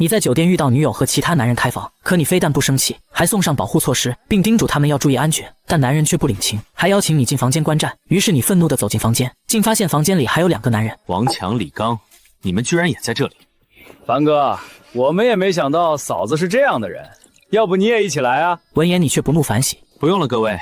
你在酒店遇到女友和其他男人开房，可你非但不生气，还送上保护措施，并叮嘱他们要注意安全，但男人却不领情，还邀请你进房间观战。于是你愤怒地走进房间，竟发现房间里还有2个男人。王强、李刚，你们居然也在这里！凡哥，我们也没想到嫂子是这样的人，要不你也一起来啊？闻言你却不怒反喜，不用了，各位，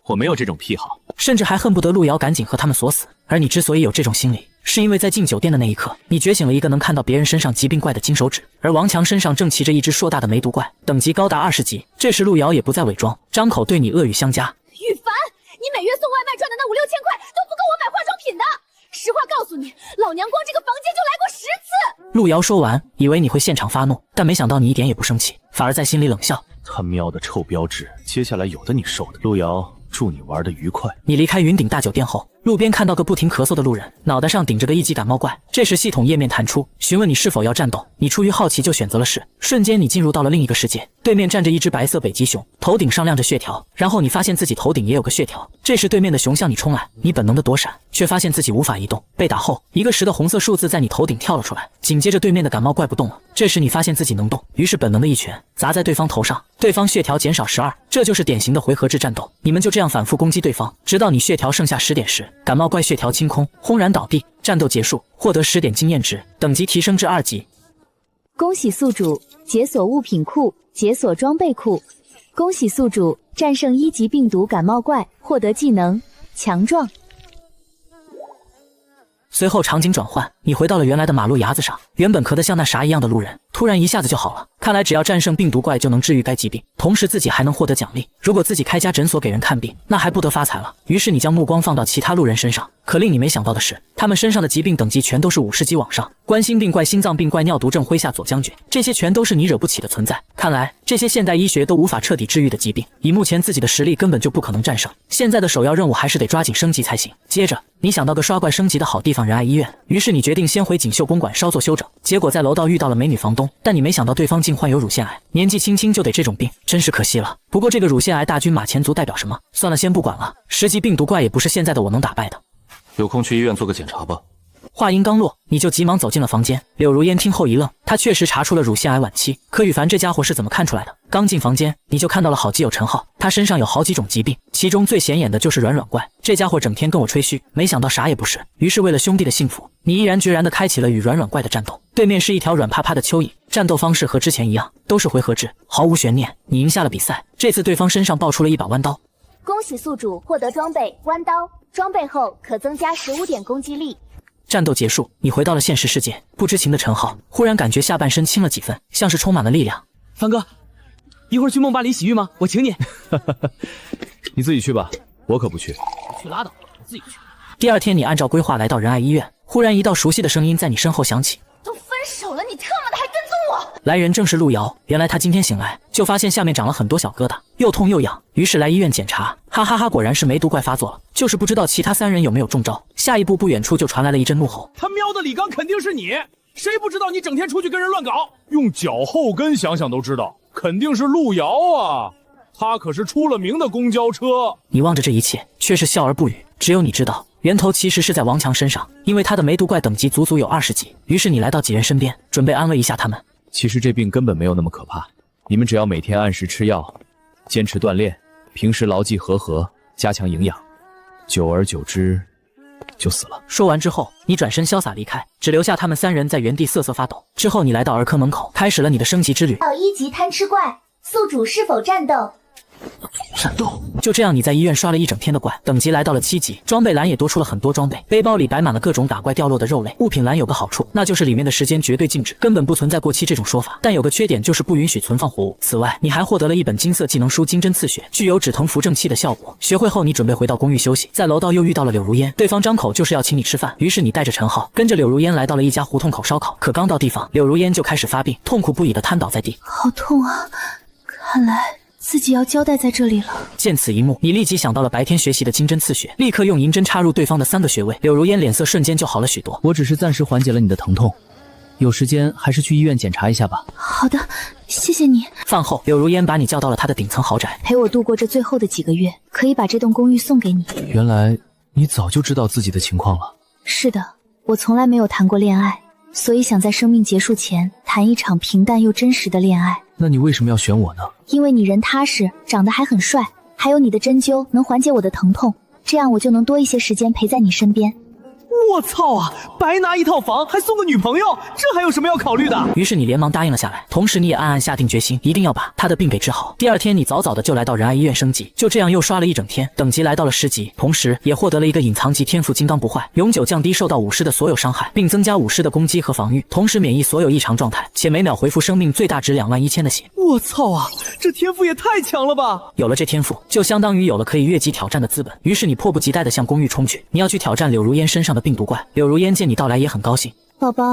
我没有这种癖好，甚至还恨不得路遥赶紧和他们锁死。而你之所以有这种心理，是因为在进酒店的那一刻，你觉醒了一个能看到别人身上疾病怪的金手指，而王强身上正骑着一只硕大的梅毒怪，等级高达20级。这时路遥也不再伪装，张口对你恶语相加：羽凡，你每月送外卖赚的那5、6千块都不够我买化妆品的。实话告诉你，老娘光这个房间就来过10次。路遥说完，以为你会现场发怒，但没想到你一点也不生气，反而在心里冷笑：他喵的臭标志，接下来有的你受的。路遥，祝你玩得愉快。你离开云顶大酒店后，路边看到个不停咳嗽的路人，脑袋上顶着个1级感冒怪。这时系统页面弹出，询问你是否要战斗。你出于好奇就选择了是。瞬间你进入到了另一个世界，对面站着一只白色北极熊，头顶上亮着血条。然后你发现自己头顶也有个血条。这时对面的熊向你冲来，你本能的躲闪，却发现自己无法移动。被打后，一个10的红色数字在你头顶跳了出来，紧接着对面的感冒怪不动了。这时你发现自己能动，于是本能的一拳砸在对方头上，对方血条减少12。这就是典型的回合制战斗。你们就这样反复攻击对方，直到你血条剩下10点时，感冒怪血条清空，轰然倒地。战斗结束，获得10点经验值，等级提升至2级。恭喜宿主解锁物品库，解锁装备库。恭喜宿主战胜1级病毒感冒怪，获得技能强壮。随后场景转换，你回到了原来的马路牙子上，原本咳得像那啥一样的路人，突然一下子就好了。看来只要战胜病毒怪就能治愈该疾病，同时自己还能获得奖励。如果自己开家诊所给人看病，那还不得发财了。于是你将目光放到其他路人身上，可令你没想到的是，他们身上的疾病等级全都是50级往上，冠心病怪、心脏病怪、尿毒症、麾下左将军，这些全都是你惹不起的存在。看来这些现代医学都无法彻底治愈的疾病，以目前自己的实力根本就不可能战胜。现在的首要任务还是得抓紧升级才行。接着你想到个刷怪升级的好地方——仁爱医院，于是你决定先回锦绣公馆稍作休整。结果在楼道遇到了美女房东，但你没想到对方竟患有乳腺癌，年纪轻轻就得这种病，真是可惜了。不过这个乳腺癌大军马前卒代表什么？算了，先不管了，10级病毒怪也不是现在的我能打败的。有空去医院做个检查吧。话音刚落，你就急忙走进了房间。柳如烟听后一愣，她确实查出了乳腺癌晚期，可羽凡这家伙是怎么看出来的？刚进房间，你就看到了好基友陈浩，他身上有好几种疾病，其中最显眼的就是软软怪。这家伙整天跟我吹嘘，没想到啥也不是。于是为了兄弟的幸福，你毅然决然地开启了与软软怪的战斗。对面是一条软趴趴的蚯蚓，战斗方式和之前一样，都是回合制，毫无悬念。你赢下了比赛。这次对方身上爆出了一把弯刀。恭喜宿主获得装备弯刀，装备后可增加15点攻击力。战斗结束，你回到了现实世界。不知情的陈浩忽然感觉下半身轻了几分，像是充满了力量。凡哥，一会儿去梦巴黎洗浴吗？我请你。你自己去吧，我可不去。去拉倒，我自己去。第二天，你按照规划来到仁爱医院，忽然一道熟悉的声音在你身后响起：都分手了，你他妈的还跟踪我！来人正是路遥。原来他今天醒来就发现下面长了很多小疙瘩，又痛又痒，于是来医院检查。哈哈哈，果然是梅毒怪发作了，就是不知道其他3人有没有中招。下一步，不远处就传来了一阵怒吼：他喵的李刚肯定是你！谁不知道你整天出去跟人乱搞？用脚后跟想想都知道，肯定是路遥啊！他可是出了名的公交车。你望着这一切，却是笑而不语。只有你知道，源头其实是在王强身上，因为他的梅毒怪等级足足有20级。于是你来到几人身边，准备安慰一下他们。其实这病根本没有那么可怕，你们只要每天按时吃药，坚持锻炼，平时牢记和合，加强营养，久而久之就死了。说完之后，你转身潇洒离开，只留下他们3人在原地瑟瑟发抖。之后你来到儿科门口，开始了你的升级之旅。到1级贪吃怪，宿主是否战斗？战斗。就这样，你在医院刷了一整天的怪，等级来到了7级，装备栏也多出了很多装备，背包里摆满了各种打怪掉落的肉类。物品栏有个好处，那就是里面的时间绝对静止，根本不存在过期这种说法。但有个缺点，就是不允许存放活物。此外，你还获得了一本金色技能书《金针刺血》，具有止疼扶正气的效果。学会后，你准备回到公寓休息。在楼道又遇到了柳如烟，对方张口就是要请你吃饭，于是你带着陈浩跟着柳如烟来到了一家胡同口烧烤。可刚到地方，柳如烟就开始发病，痛苦不已地瘫倒在地。好痛啊！看来自己要交代在这里了。见此一幕，你立即想到了白天学习的金针刺血，立刻用银针插入对方的3个穴位。柳如烟脸色瞬间就好了许多。我只是暂时缓解了你的疼痛，有时间还是去医院检查一下吧。好的，谢谢你。饭后，柳如烟把你叫到了她的顶层豪宅，陪我度过这最后的几个月，可以把这栋公寓送给你。原来你早就知道自己的情况了。是的，我从来没有谈过恋爱，所以想在生命结束前谈一场平淡又真实的恋爱。那你为什么要选我呢？因为你人踏实，长得还很帅，还有你的针灸能缓解我的疼痛，这样我就能多一些时间陪在你身边。我操啊！白拿一套房还送个女朋友，这还有什么要考虑的？于是你连忙答应了下来，同时你也暗暗下定决心，一定要把他的病给治好。第二天，你早早的就来到仁爱医院升级，就这样又刷了一整天，等级来到了10级，同时也获得了一个隐藏级天赋金刚不坏，永久降低受到武士的所有伤害，并增加武士的攻击和防御，同时免疫所有异常状态，且每秒回复生命最大值21000的血。我操啊！这天赋也太强了吧！有了这天赋，就相当于有了可以越级挑战的资本。于是你迫不及待地向公寓冲去，你要去挑战柳如烟身上的病毒怪。柳如烟见你到来也很高兴。宝宝，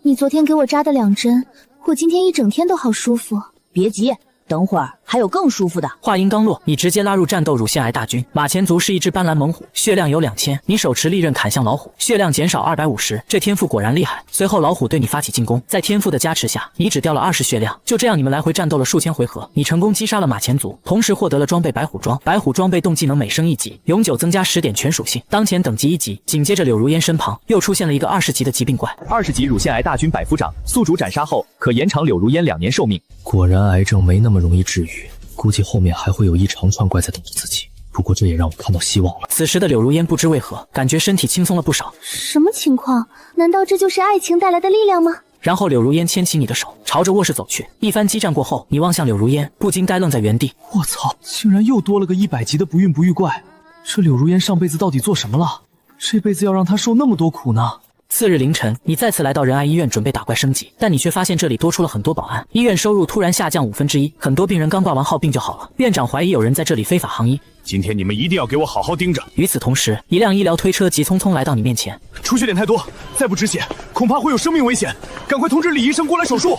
你昨天给我扎的2针，我今天一整天都好舒服。别急，等会儿还有更舒服的。话音刚落，你直接拉入战斗乳腺癌大军。马前卒是一只斑斓猛虎，血量有2000，你手持利刃砍向老虎，血量减少250，这天赋果然厉害。随后老虎对你发起进攻，在天赋的加持下，你只掉了20血量。就这样，你们来回战斗了数千回合，你成功击杀了马前卒，同时获得了装备白虎装。白虎装被动技能每升1级，永久增加10点全属性，当前等级1级。紧接着柳如烟身旁又出现了一个20级的疾病怪，20级乳腺癌大军百夫长，宿主斩杀后可延长柳如烟2年寿命。果然癌症没那么容易治愈，估计后面还会有一长串怪在等着自己。不过这也让我看到希望了。此时的柳如烟不知为何，感觉身体轻松了不少。什么情况？难道这就是爱情带来的力量吗？然后柳如烟牵起你的手，朝着卧室走去。一番激战过后，你望向柳如烟，不禁呆愣在原地。我操，竟然又多了个100级的不孕不育怪！这柳如烟上辈子到底做什么了？这辈子要让她受那么多苦呢？次日凌晨，你再次来到仁爱医院准备打怪升级，但你却发现这里多出了很多保安，医院收入突然下降1/5，很多病人刚挂完号病就好了。院长怀疑有人在这里非法行医，今天你们一定要给我好好盯着。与此同时，一辆医疗推车急匆匆来到你面前，出血点太多，再不止血，恐怕会有生命危险，赶快通知李医生过来手术。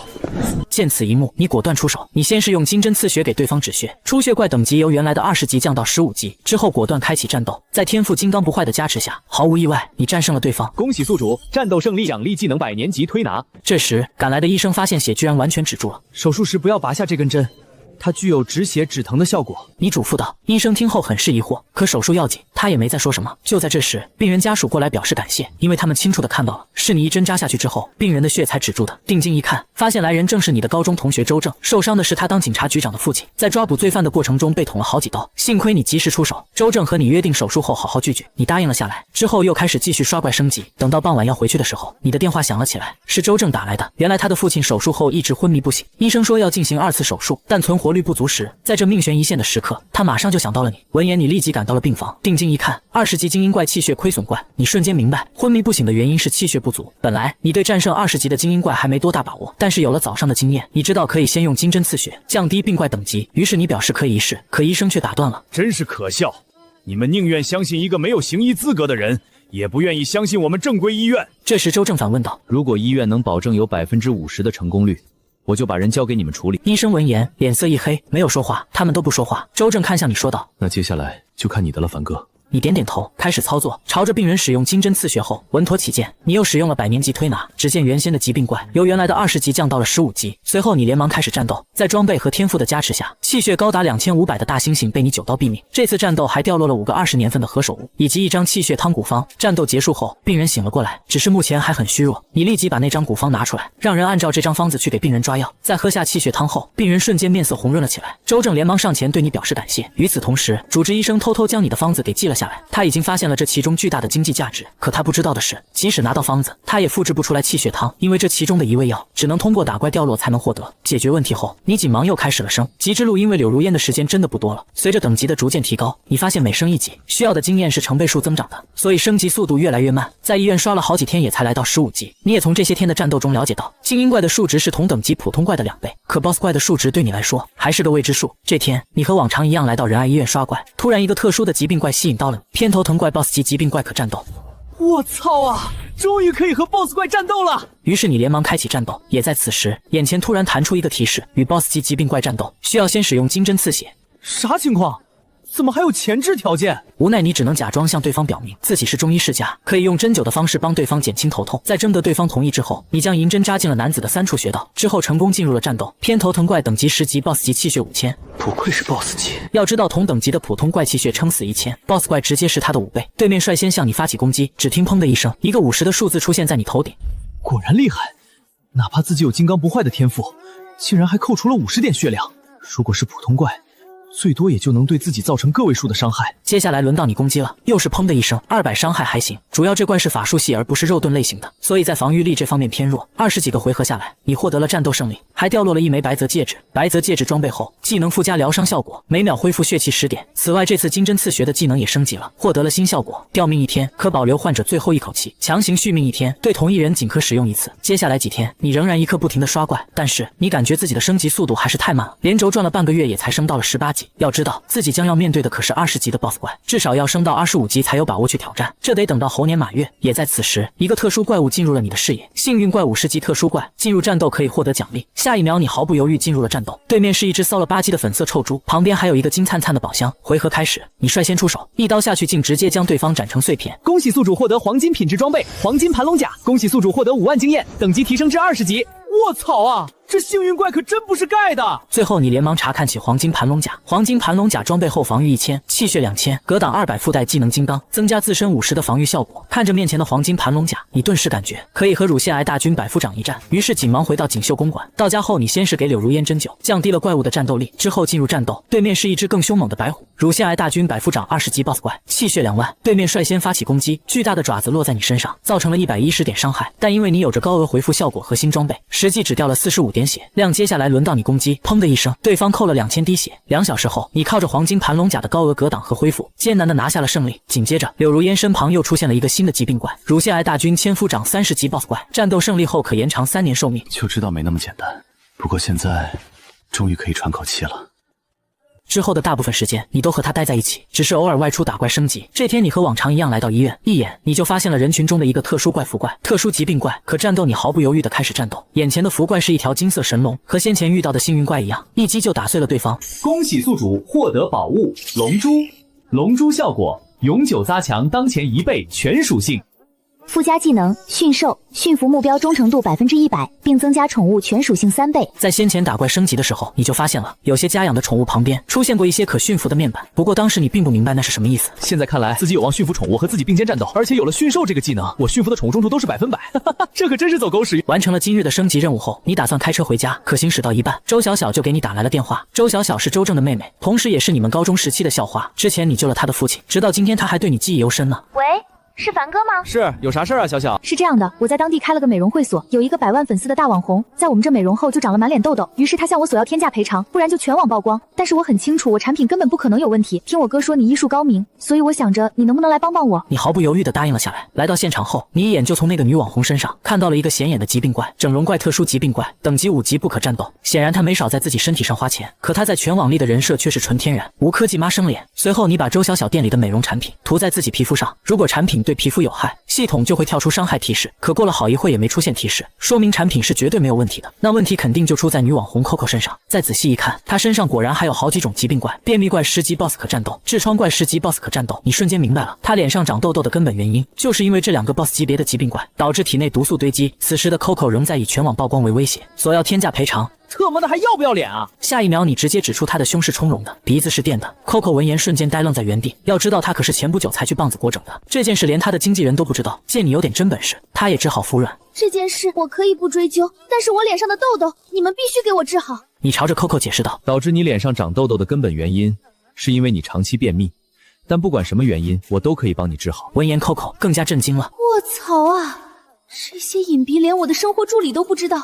见此一幕，你果断出手。你先是用金针刺血给对方止血，出血怪等级由原来的20级降到15级，之后果断开启战斗。在天赋金刚不坏的加持下，毫无意外，你战胜了对方。恭喜宿主，战斗胜利，奖励技能100年级推拿。这时赶来的医生发现血居然完全止住了，手术时不要拔下这根针，它具有止血止疼的效果。你嘱咐道。医生听后很是疑惑，可手术要紧，他也没再说什么。就在这时，病人家属过来表示感谢，因为他们清楚地看到了，是你一针扎下去之后，病人的血才止住的。定睛一看，发现来人正是你的高中同学周正，受伤的是他当警察局长的父亲，在抓捕罪犯的过程中被捅了好几刀，幸亏你及时出手。周正和你约定手术后好好聚聚，你答应了下来。之后又开始继续刷怪升级，等到傍晚要回去的时候，你的电话响了起来，是周正打来的。原来他的父亲手术后一直昏迷不醒，医生说要进行2次手术，但存活率不足时，在这命悬一线的时刻，他马上就想到了你。闻言，你立即赶到了病房，定睛一看，20级精英怪气血亏损怪，你瞬间明白昏迷不醒的原因是气血不足。本来你对战胜20级的精英怪还没多大把握，但是有了早上的经验，你知道可以先用金针刺血降低病怪等级，于是你表示可以一试，可医生却打断了。真是可笑，你们宁愿相信一个没有行医资格的人，也不愿意相信我们正规医院。这时周正反问道，如果医院能保证有50%的成功率，我就把人交给你们处理。医生闻言脸色一黑，没有说话，他们都不说话。周正看向你说道，那接下来就看你的了，凡哥。你点点头，开始操作，朝着病人使用金针刺血后，稳妥起见，你又使用了100年级推拿。只见原先的疾病怪由原来的20级降到了15级，随后你连忙开始战斗，在装备和天赋的加持下，气血高达2500的大猩猩被你9刀毙命。这次战斗还掉落了5个20年份的何首乌以及一张气血汤古方。战斗结束后，病人醒了过来，只是目前还很虚弱。你立即把那张古方拿出来，让人按照这张方子去给病人抓药。在喝下气血汤后，病人瞬间面色红润了起来。周正连忙上前对你表示感谢。与此同时，主治医生偷偷将你的方子给记了下来，他已经发现了这其中巨大的经济价值。可他不知道的是，即使拿到方子，他也复制不出来气血汤，因为这其中的一味药只能通过打怪掉落才能获得。解决问题后，你紧忙又开始了升级之路，因为柳如烟的时间真的不多了。随着等级的逐渐提高，你发现每升1级需要的经验是成倍数增长的，所以升级速度越来越慢。在医院刷了好几天也才来到15级。你也从这些天的战斗中了解到，精英怪的数值是同等级普通怪的2倍，可 BOSS 怪的数值对你来说还是个未知数。这天，你和往常一样来到仁爱医院刷怪，突然一个特殊的疾病怪吸引到了你，偏头疼怪 BOSS 级疾病怪可战斗。我操啊！终于可以和 BOSS 怪战斗了！于是你连忙开启战斗。也在此时，眼前突然弹出一个提示：与 BOSS 级疾病怪战斗，需要先使用金针刺血。啥情况？怎么还有前置条件？无奈你只能假装向对方表明自己是中医世家，可以用针灸的方式帮对方减轻头痛。在征得对方同意之后，你将银针扎进了男子的3处穴道，之后成功进入了战斗。偏头疼怪等级10级 ，BOSS 级气血5000。不愧是 BOSS 级。要知道同等级的普通怪气血撑死1000，BOSS 怪直接是他的5倍。对面率先向你发起攻击，只听砰的一声，一个50的数字出现在你头顶。果然厉害，哪怕自己有金刚不坏的天赋，竟然还扣除了50点血量。如果是普通怪，最多也就能对自己造成个位数的伤害。接下来轮到你攻击了，又是砰的一声，200伤害还行。主要这怪是法术系而不是肉盾类型的，所以在防御力这方面偏弱。20几个回合下来，你获得了战斗胜利，还掉落了一枚白泽戒指。白泽戒指装备后，技能附加疗伤效果，每秒恢复血气10点。此外，这次金针刺穴的技能也升级了，获得了新效果，吊命1天，可保留患者最后一口气，强行续命1天，对同一人仅可使用1次。接下来几天，你仍然一刻不停的刷怪，但是你感觉自己的升级速度还是太慢了，连轴转了半个月也才升到了18级。要知道自己将要面对的可是20级的 BOSS 怪，至少要升到25级才有把握去挑战，这得等到猴年马月。也在此时，一个特殊怪物进入了你的视野，幸运怪50级特殊怪，进入战斗可以获得奖励。下一秒你毫不犹豫进入了战斗，对面是一只骚了吧唧的粉色臭猪，旁边还有一个金灿灿的宝箱。回合开始，你率先出手，一刀下去竟直接将对方斩成碎片。恭喜宿主获得黄金品质装备黄金盘龙甲，恭喜宿主获得5万经验，等级提升至20级。卧槽啊，这幸运怪可真不是盖的。最后你连忙查看起黄金盘龙甲，黄金盘龙甲装备后防御1000，气血2000，格挡200，附带技能金刚，增加自身50%的防御效果。看着面前的黄金盘龙甲，你顿时感觉可以和乳腺癌大军百夫长一战，于是紧忙回到锦绣公馆。到家后，你先是给柳如烟针灸，降低了怪物的战斗力，之后进入战斗，对面是一只更凶猛的白虎，乳腺癌大军百夫长20级 BOSS 怪，气血2万，对面率先发起攻击，巨大的爪子落在你身上，造成了110点伤害，但因为你有着高额回复效果和新装备，实际只掉了45点血量。接下来轮到你攻击，砰的一声，对方扣了2000滴血。2小时后，你靠着黄金盘龙甲的高额格挡和恢复，艰难的拿下了胜利。紧接着，柳如烟身旁又出现了一个新的疾病怪，乳腺癌大军千夫长30级 BOSS 怪，战斗胜利后可延长3年寿命。就知道没那么简单，不过现在终于可以喘口气了。之后的大部分时间，你都和他待在一起，只是偶尔外出打怪升级。这天，你和往常一样来到医院，一眼你就发现了人群中的一个特殊怪符怪，特殊疾病怪。可战斗，你毫不犹豫地开始战斗。眼前的符怪是一条金色神龙，和先前遇到的幸运怪一样，一击就打碎了对方。恭喜宿主获得宝物龙珠，龙珠效果永久加强当前1倍全属性。附加技能驯兽，驯服目标忠诚度100%，并增加宠物全属性3倍。在先前打怪升级的时候，你就发现了有些家养的宠物旁边出现过一些可驯服的面板，不过当时你并不明白那是什么意思。现在看来自己有望驯服宠物和自己并肩战斗，而且有了驯兽这个技能，我驯服的宠物忠诚都是100%，这可真是走狗屎。完成了今日的升级任务后，你打算开车回家，可行驶到一半，周小小就给你打来了电话。周小小是周正的妹妹，同时也是你们高中时期的校花，之前你救了她的父亲，直到今天她还对你记忆犹深呢。喂，是凡哥吗？是，有啥事啊，小小？是这样的，我在当地开了个美容会所，有一个100万粉丝的大网红，在我们这美容后就长了满脸痘痘，于是他向我索要天价赔偿，不然就全网曝光。但是我很清楚，我产品根本不可能有问题。听我哥说你医术高明，所以我想着你能不能来帮帮我？你毫不犹豫地答应了下来。来到现场后，你一眼就从那个女网红身上看到了一个显眼的疾病怪，整容怪，特殊疾病怪，等级5级不可战斗。显然他没少在自己身体上花钱，可他在全网力的人设却是纯天然，无科技妈生脸。随后你把周小小店里的美容产品涂在自己皮肤上，如果产品对皮肤有害，系统就会跳出伤害提示，可过了好一会也没出现提示，说明产品是绝对没有问题的。那问题肯定就出在女网红 Coco 身上。再仔细一看，她身上果然还有好几种疾病怪，便秘怪10级 BOSS 可战斗，痔疮怪10级 BOSS 可战斗。你瞬间明白了，她脸上长痘痘的根本原因，就是因为这2个 BOSS 级别的疾病怪导致体内毒素堆积。此时的 Coco 仍在以全网曝光为威胁，索要天价赔偿。特么的还要不要脸啊！下一秒，你直接指出他的胸是充绒的，鼻子是垫的。Coco 闻言瞬间呆愣在原地。要知道，他可是前不久才去棒子国整的，这件事连他的经纪人都不知道。见你有点真本事，他也只好服软。这件事我可以不追究，但是我脸上的痘痘，你们必须给我治好。你朝着 Coco 解释道：“导致你脸上长痘痘的根本原因，是因为你长期便秘。但不管什么原因，我都可以帮你治好。”闻言 ，Coco 更加震惊了。卧槽啊！这些隐蔽连我的生活助理都不知道，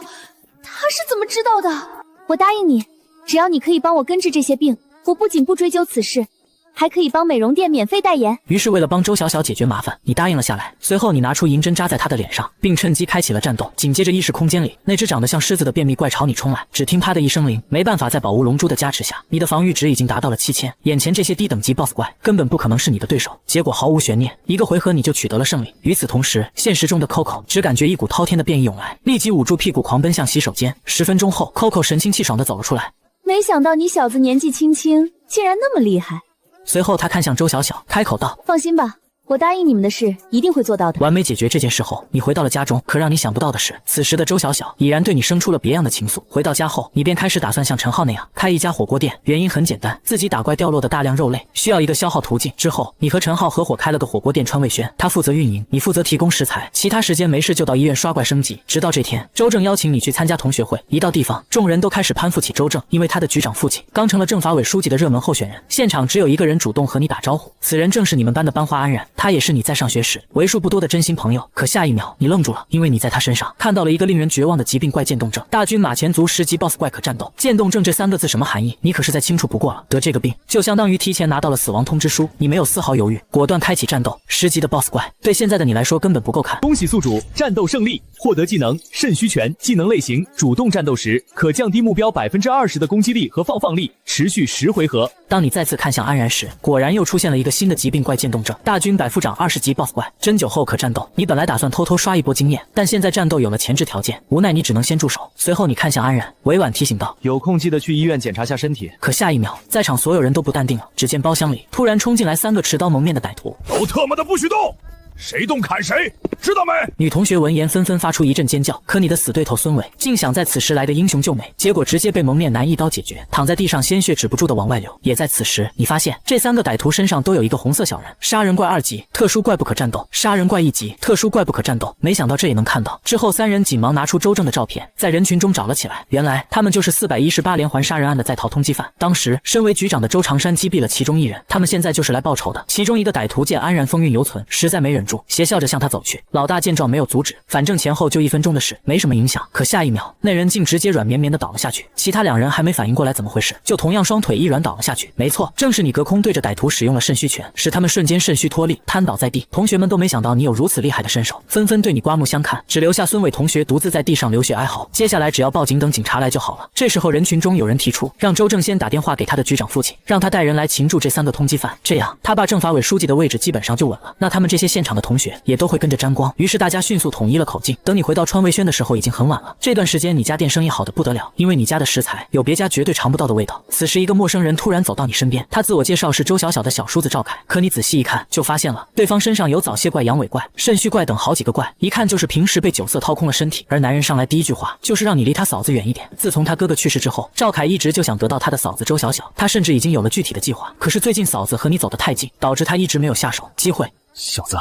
他是怎么知道的？我答应你，只要你可以帮我根治这些病，我不仅不追究此事，还可以帮美容店免费代言。于是为了帮周小小解决麻烦，你答应了下来。随后你拿出银针扎在她的脸上，并趁机开启了战斗。紧接着意识空间里，那只长得像狮子的便秘怪朝你冲来，只听啪的一声铃，没办法，在宝物龙珠的加持下，你的防御值已经达到了7000。眼前这些低等级 BOSS 怪根本不可能是你的对手。结果毫无悬念，一个回合你就取得了胜利。与此同时，现实中的 Coco 只感觉一股滔天的便意涌来，立即捂住屁股狂奔向洗手间。10分钟后 ，Coco 神清气爽地走了出来。没想到你小子年纪轻轻，竟然那么厉害。随后他看向周小小，开口道：“放心吧，我答应你们的事一定会做到的。完美解决这件事后，你回到了家中。可让你想不到的是，此时的周小小已然对你生出了别样的情愫。回到家后，你便开始打算像陈浩那样开一家火锅店。原因很简单，自己打怪掉落的大量肉类需要一个消耗途径。之后，你和陈浩合伙开了个火锅店川味轩，他负责运营，你负责提供食材，其他时间没事就到医院刷怪升级。直到这天，周正邀请你去参加同学会，一到地方，众人都开始攀附起周正，因为他的局长父亲刚成了政法委书记的热门候选人。现场只有一个人主动和你打招呼，此人正是你们班的班花安然，他也是你在上学时为数不多的真心朋友。可下一秒你愣住了，因为你在他身上看到了一个令人绝望的疾病怪渐冻症。大军马前卒10级 BOSS 怪可战斗，渐冻症这3个字什么含义？你可是再清楚不过了。得这个病就相当于提前拿到了死亡通知书，你没有丝毫犹豫，果断开启战斗。10级的 BOSS 怪对现在的你来说根本不够看。恭喜宿主战斗胜利，获得技能肾虚拳。技能类型主动战斗时可降低目标20%的攻击力和放力，持续10回合。当你再次看向安然时，果然又出现了一个新的疾病怪渐冻症。大军百夫长20级 BOSS 怪，针灸后可战斗。你本来打算偷偷刷一波经验，但现在战斗有了前置条件，无奈你只能先住手。随后你看向安然，委婉提醒道：“有空记得去医院检查下身体。”可下一秒，在场所有人都不淡定了。只见包厢里突然冲进来3个持刀蒙面的歹徒，都他妈的不许动！谁动砍谁，知道没？女同学闻言纷纷发出一阵尖叫。可你的死对头孙伟竟想在此时来个英雄救美，结果直接被蒙面男一刀解决，躺在地上，鲜血止不住的往外流。也在此时，你发现这3个歹徒身上都有一个红色小人，杀人怪2级，特殊怪不可战斗；杀人怪1级，特殊怪不可战斗。没想到这也能看到。之后3人紧忙拿出周正的照片，在人群中找了起来。原来他们就是418连环杀人案的在逃通缉犯。当时身为局长的周长山击毙了其中1人，他们现在就是来报仇的。其中一个歹徒见安然风韵犹存，实在没忍住，邪笑着向他走去。老大见状没有阻止，反正前后就1分钟的事，没什么影响。可下一秒，那人竟直接软绵绵的倒了下去。其他2人还没反应过来怎么回事，就同样双腿一软倒了下去。没错，正是你隔空对着歹徒使用了肾虚拳，使他们瞬间肾虚脱力，瘫倒在地。同学们都没想到你有如此厉害的身手，纷纷对你刮目相看，只留下孙伟同学独自在地上流血哀嚎。接下来只要报警等警察来就好了。这时候人群中有人提出，让周正先打电话给他的局长父亲，让他带人来擒住这3个通缉犯，这样他爸政法委书记的位置基本上就稳了。那他们这些现场的同学也都会跟着沾光。于是大家迅速统一了口径。等你回到川味轩的时候已经很晚了。这段时间你家店生意好得不得了，因为你家的食材有别家绝对尝不到的味道。此时一个陌生人突然走到你身边，他自我介绍是周小小的小叔子赵凯。可你仔细一看，就发现了对方身上有早泄怪、阳痿怪、肾虚怪等好几个怪，一看就是平时被酒色掏空了身体。而男人上来第一句话就是让你离他嫂子远一点。自从他哥哥去世之后，赵凯一直就想得到他的嫂子周小小，他甚至已经有了具体的计划。可是最近嫂子和你走得太近，导致他一直没有下手机会。小子，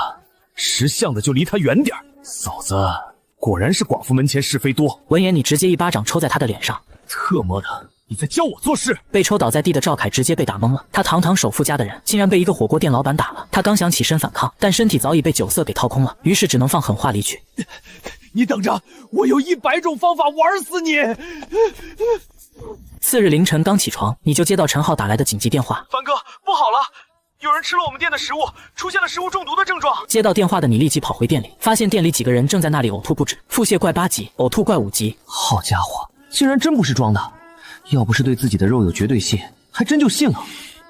识相的就离他远点。嫂子果然是寡妇门前是非多。闻言，你直接一巴掌抽在他的脸上。特么的，你在教我做事！被抽倒在地的赵凯直接被打懵了。他堂堂首富家的人，竟然被一个火锅店老板打了。他刚想起身反抗，但身体早已被酒色给掏空了，于是只能放狠话离去。你等着，我有100种方法玩死你！次日凌晨刚起床，你就接到陈浩打来的紧急电话。凡哥，不好了！有人吃了我们店的食物，出现了食物中毒的症状。接到电话的你立即跑回店里，发现店里几个人正在那里呕吐不止，腹泻怪8级，呕吐怪5级。好家伙，竟然真不是装的！要不是对自己的肉有绝对信，还真就信了。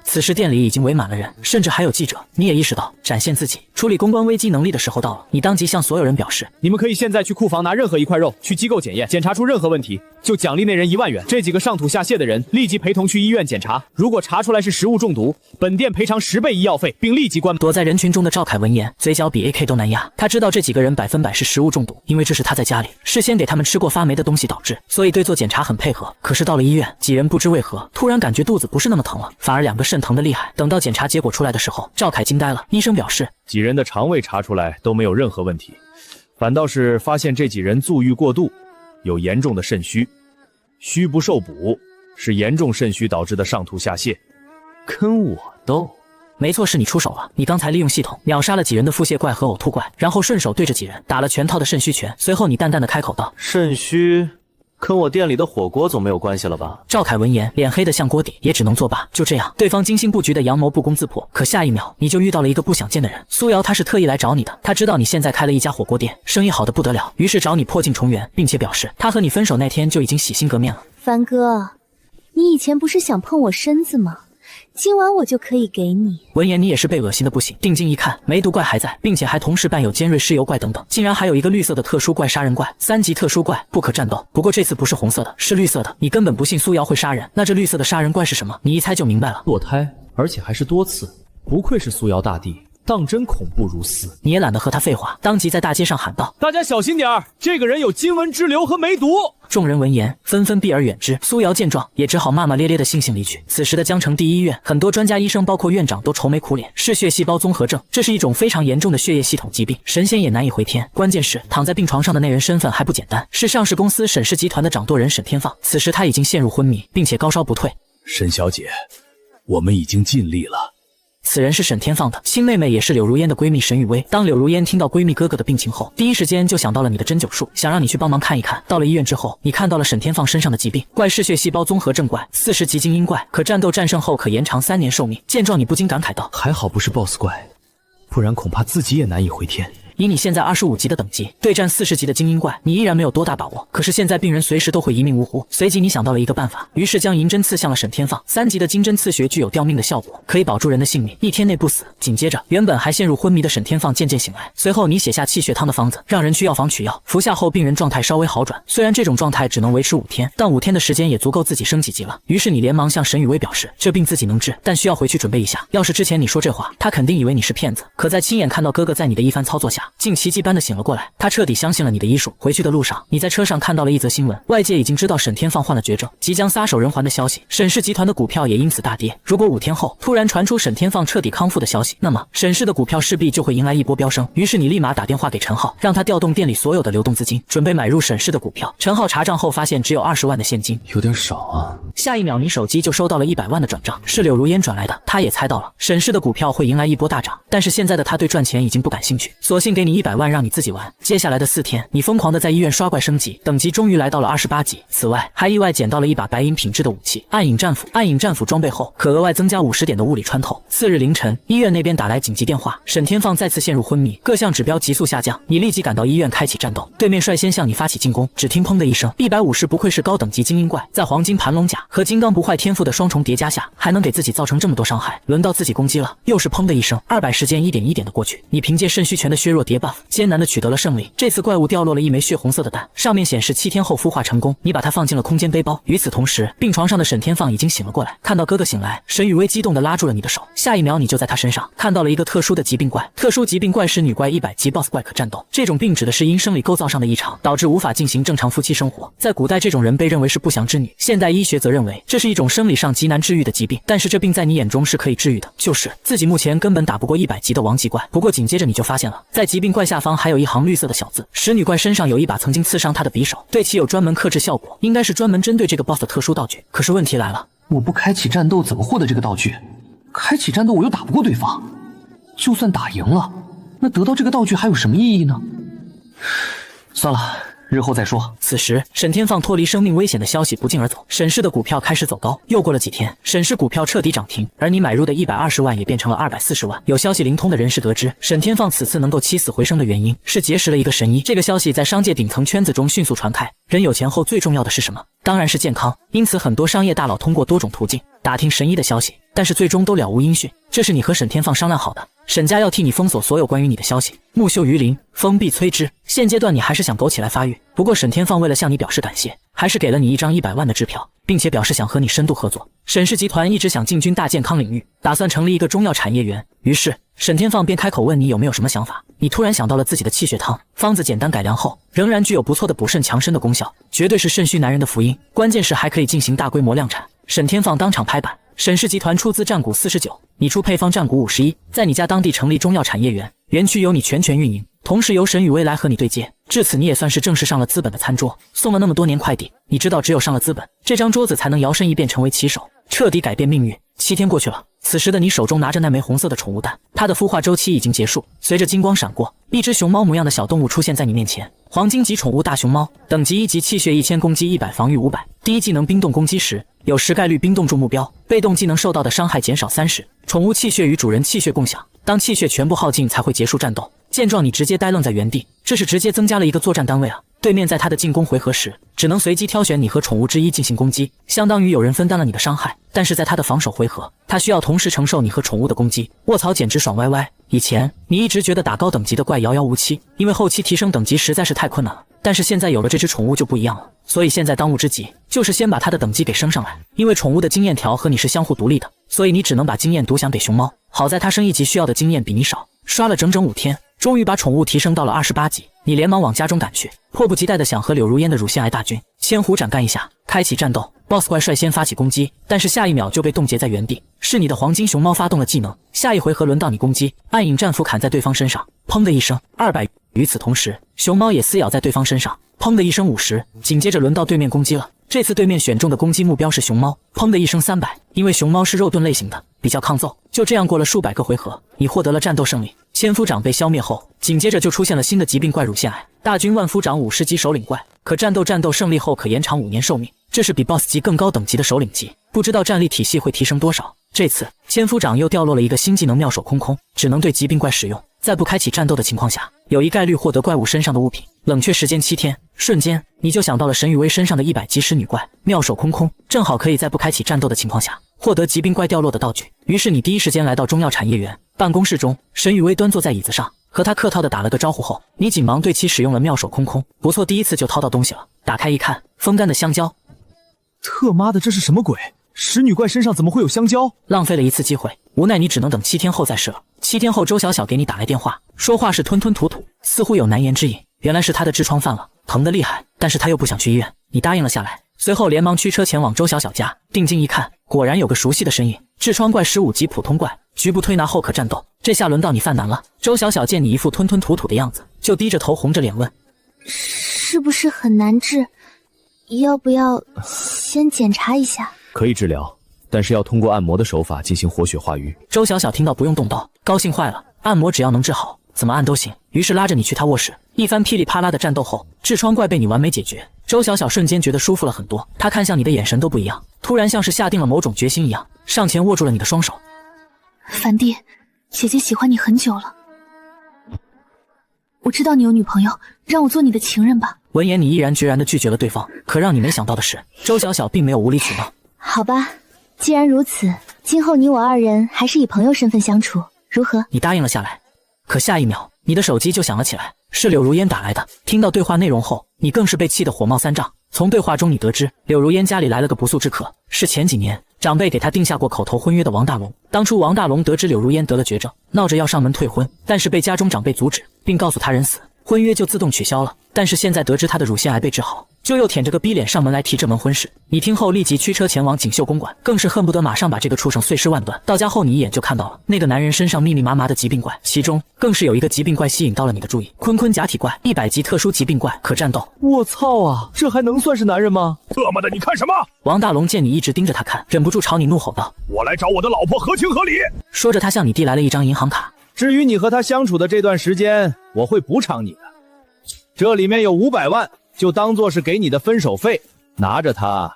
此时店里已经围满了人，甚至还有记者。你也意识到展现自己、处理公关危机能力的时候到了。你当即向所有人表示，你们可以现在去库房拿任何一块肉，去机构检验，检查出任何问题，就奖励那人1万元。这几个上吐下泻的人立即陪同去医院检查，如果查出来是食物中毒，本店赔偿10倍医药费，并立即关门。躲在人群中的赵凯闻言，嘴角比 AK 都难压。他知道这几个人100%是食物中毒，因为这是他在家里事先给他们吃过发霉的东西导致，所以对做检查很配合。可是到了医院，几人不知为何突然感觉肚子不是那么疼了，反而2个肾疼的厉害。等到检查结果出来的时候，赵凯惊呆了。医生表示，几人的肠胃查出来都没有任何问题，反倒是发现这几人纵欲过度，有严重的肾虚，虚不受补，是严重肾虚导致的上吐下泻。跟我斗？没错，是你出手了。你刚才利用系统秒杀了几人的腹泻怪和呕吐怪，然后顺手对着几人打了全套的肾虚拳。随后你淡淡的开口道：“肾虚跟我店里的火锅总没有关系了吧？”赵凯闻言，脸黑得像锅底，也只能作罢。就这样，对方精心布局的阳谋不攻自破。可下一秒，你就遇到了一个不想见的人。苏瑶，他是特意来找你的。他知道你现在开了一家火锅店，生意好得不得了，于是找你破镜重圆，并且表示他和你分手那天就已经洗心革面了。凡哥，你以前不是想碰我身子吗？今晚我就可以给你。闻言，你也是被恶心的不行。定睛一看，梅毒怪还在，并且还同时伴有尖锐尸油怪等等，竟然还有一个绿色的特殊怪杀人怪，3级特殊怪，不可战斗。不过这次不是红色的，是绿色的。你根本不信苏瑶会杀人，那这绿色的杀人怪是什么？你一猜就明白了。堕胎，而且还是多次，不愧是苏瑶大帝，当真恐怖如斯。你也懒得和他废话，当即在大街上喊道：“大家小心点儿，这个人有金蚊之瘤和梅毒。”众人闻言纷纷避而远之。苏瑶见状，也只好骂骂咧咧的悻悻离去。此时的江城第一医院，很多专家医生包括院长都愁眉苦脸。嗜血细胞综合症，这是一种非常严重的血液系统疾病，神仙也难以回天。关键是躺在病床上的那人身份还不简单，是上市公司沈氏集团的掌舵人沈天放。此时他已经陷入昏迷，并且高烧不退。沈小姐，我们已经尽力了。此人是沈天放的亲妹妹，也是柳如烟的闺蜜沈雨薇。当柳如烟听到闺蜜哥哥的病情后，第一时间就想到了你的针灸术，想让你去帮忙看一看。到了医院之后，你看到了沈天放身上的疾病，怪嗜血细胞综合症怪，40级精英怪，可战斗战胜后可延长3年寿命。见状，你不禁感慨道：还好不是 BOSS 怪，不然恐怕自己也难以回天。以你现在25级的等级对战40级的精英怪，你依然没有多大把握。可是现在病人随时都会一命呜呼。随即你想到了一个办法，于是将银针刺向了沈天放。3级的金针刺穴具有吊命的效果，可以保住人的性命，1天内不死。紧接着，原本还陷入昏迷的沈天放渐渐醒来。随后你写下气血汤的方子，让人去药房取药，服下后病人状态稍微好转。虽然这种状态只能维持5天，但5天的时间也足够自己升几级了。于是你连忙向沈雨薇表示，这病自己能治，但需要回去准备一下。要是之前你说这话，他肯定以为你是骗子。可在亲眼看到哥哥在你的一番操作下，竟奇迹般的醒了过来，他彻底相信了你的医术。回去的路上，你在车上看到了一则新闻，外界已经知道沈天放患了绝症，即将撒手人寰的消息。沈氏集团的股票也因此大跌。如果5天后突然传出沈天放彻底康复的消息，那么沈氏的股票势必就会迎来一波飙升。于是你立马打电话给陈浩，让他调动店里所有的流动资金，准备买入沈氏的股票。陈浩查账后发现只有20万的现金，有点少啊。下一秒你手机就收到了100万的转账，是柳如烟转来的。他也猜到了沈氏的股票会迎来一波大涨，但是现在的他对赚钱已经不感兴趣，索性给你100万让你自己玩。接下来的4天，你疯狂的在医院刷怪升级，等级终于来到了28级。此外，还意外捡到了一把白银品质的武器暗影战斧。暗影战斧装备后，可额外增加50点的物理穿透。次日凌晨，医院那边打来紧急电话，沈天放再次陷入昏迷，各项指标急速下降。你立即赶到医院开启战斗，对面率先向你发起进攻。只听砰的一声，150不愧是高等级精英怪，在黄金盘龙甲和金刚不坏天赋的双重叠加下，还能给自己造成这么多伤害。轮到自己攻击了，又是砰的一声，200时间一点一点的过去。你凭借肾虚拳的削弱叠 buff， 艰难的取得了胜利。这次怪物掉落了一枚血红色的蛋，上面显示7天后孵化成功。你把它放进了空间背包。与此同时，病床上的沈天放已经醒了过来，看到哥哥醒来，沈雨薇激动地拉住了你的手。下一秒，你就在他身上看到了一个特殊的疾病怪。特殊疾病怪是女怪100级 BOSS 怪可战斗。这种病指的是因生理构造上的异常，导致无法进行正常夫妻生活。在古代，这种人被认为是不祥之女。现代医学则认为这是一种生理上极难治愈的疾病，但是这病在你眼中是可以治愈的，就是自己目前根本打不过100级的王级怪。不过紧接着你就发现了，在疾病怪下方还有一行绿色的小字，使女怪身上有一把曾经刺伤她的匕首，对其有专门克制效果，应该是专门针对这个 BOSS 的特殊道具。可是问题来了，我不开启战斗怎么获得这个道具？开启战斗我又打不过对方，就算打赢了，那得到这个道具还有什么意义呢？算了，日后再说。此时，沈天放脱离生命危险的消息不胫而走，沈氏的股票开始走高。又过了几天，沈氏股票彻底涨停，而你买入的120万也变成了240万。有消息灵通的人士得知，沈天放此次能够起死回生的原因是结识了一个神医。这个消息在商界顶层圈子中迅速传开。人有钱后最重要的是什么？当然是健康。因此，很多商业大佬通过多种途径打听神医的消息，但是最终都了无音讯。这是你和沈天放商量好的，沈家要替你封锁所有关于你的消息，木秀于林，封闭摧之。现阶段你还是想苟起来发育，不过沈天放为了向你表示感谢，还是给了你一张100万的支票，并且表示想和你深度合作。沈氏集团一直想进军大健康领域，打算成立一个中药产业园。于是沈天放便开口问你有没有什么想法。你突然想到了自己的气血汤，方子简单改良后，仍然具有不错的补肾强身的功效，绝对是肾虚男人的福音。关键是还可以进行大规模量产。沈天放当场拍板，沈氏集团出资战股49，你出配方战股51，在你家当地成立中药产业园，园区由你全权运营，同时由沈雨薇来和你对接。至此你也算是正式上了资本的餐桌。送了那么多年快递，你知道只有上了资本，这张桌子才能摇身一变成为棋手，彻底改变命运。7天过去了，此时的你手中拿着那枚红色的宠物蛋，它的孵化周期已经结束。随着金光闪过，一只熊猫模样的小动物出现在你面前。黄金级宠物大熊猫，等级1级，气血1000，攻击100，防御500。第一技能冰冻攻击时，有10概率冰冻住目标，被动技能受到的伤害减少30%。宠物气血与主人气血共享，当气血全部耗尽才会结束战斗。见状，你直接呆愣在原地，这是直接增加了一个作战单位啊！对面在他的进攻回合时，只能随机挑选你和宠物之一进行攻击，相当于有人分担了你的伤害。但是在他的防守回合，他需要同时承受你和宠物的攻击。卧槽，简直爽歪歪！以前你一直觉得打高等级的怪遥遥无期，因为后期提升等级实在是太困难了。但是现在有了这只宠物就不一样了，所以现在当务之急就是先把它的等级给升上来。因为宠物的经验条和你是相互独立的，所以你只能把经验独享给熊猫。好在它升1级需要的经验比你少，刷了整整5天，终于把宠物提升到了28级。你连忙往家中赶去，迫不及待的想和柳如烟的乳腺癌大军千胡斩干一下。开启战斗 ，BOSS 怪率先发起攻击，但是下一秒就被冻结在原地。是你的黄金熊猫发动了技能，下一回合轮到你攻击，暗影战斧砍在对方身上，砰的一声200。与此同时，熊猫也撕咬在对方身上，砰的一声50。紧接着轮到对面攻击了，这次对面选中的攻击目标是熊猫，砰的一声300。因为熊猫是肉盾类型的，比较抗揍。就这样过了数百个回合，你获得了战斗胜利。千夫长被消灭后，紧接着就出现了新的疾病怪乳腺癌。大军万夫长50级首领怪，可战斗胜利后可延长5年寿命，这是比 BOSS 级更高等级的首领级，不知道战力体系会提升多少。这次千夫长又掉落了一个新技能妙手空空，只能对疾病怪使用，在不开启战斗的情况下，有一概率获得怪物身上的物品。冷却时间7天，瞬间你就想到了神雨薇身上的100级狮女怪，妙手空空，正好可以在不开启战斗的情况下获得疾病怪掉落的道具。于是你第一时间来到中药产业园办公室中，神雨薇端坐在椅子上，和他客套的打了个招呼后，你紧忙对其使用了妙手空空。不错，第一次就掏到东西了。打开一看，风干的香蕉。特妈的，这是什么鬼？石女怪身上怎么会有香蕉？浪费了一次机会，无奈你只能等7天后再试了。7天后，周小小给你打来电话，说话是吞吞吐吐，似乎有难言之隐。原来是他的痔疮犯了，疼得厉害，但是他又不想去医院，你答应了下来。随后连忙驱车前往周小小家，定睛一看，果然有个熟悉的身影。痔疮怪15级普通怪，局部推拿后可战斗。这下轮到你犯难了。周小小见你一副吞吞吐吐的样子，就低着头红着脸问：是不是很难治？要不要先检查一下？可以治疗，但是要通过按摩的手法进行活血化瘀。周小小听到不用动刀，高兴坏了，按摩只要能治好，怎么按都行。于是拉着你去他卧室，一番噼里啪啦的战斗后，痔疮怪被你完美解决。周小小瞬间觉得舒服了很多，他看向你的眼神都不一样，突然像是下定了某种决心一样，上前握住了你的双手。樊弟，姐姐喜欢你很久了，我知道你有女朋友，让我做你的情人吧。闻言，你毅然决然地拒绝了对方。可让你没想到的是，周小小并没有无理取闹。好吧，既然如此，今后你我2人还是以朋友身份相处，如何？你答应了下来。可下一秒，你的手机就响了起来，是柳如烟打来的。听到对话内容后，你更是被气得火冒三丈。从对话中你得知，柳如烟家里来了个不速之客，是前几年长辈给他定下过口头婚约的王大龙。当初王大龙得知柳如烟得了绝症，闹着要上门退婚，但是被家中长辈阻止，并告诉他人死，婚约就自动取消了。但是现在得知他的乳腺癌被治好，就又舔着个逼脸上门来提这门婚事。你听后立即驱车前往锦绣公馆，更是恨不得马上把这个畜生碎尸万段。到家后你一眼就看到了那个男人身上密密麻麻的疾病怪，其中更是有一个疾病怪吸引到了你的注意，坤坤假体怪，100级特殊疾病怪，可战斗。我操啊，这还能算是男人吗？特么的，你看什么？王大龙见你一直盯着他看，忍不住朝你怒吼道：我来找我的老婆合情合理。说着他向你递来了一张银行卡。至于你和他相处的这段时间，我会补偿你的，这里面有500万，就当做是给你的分手费，拿着它，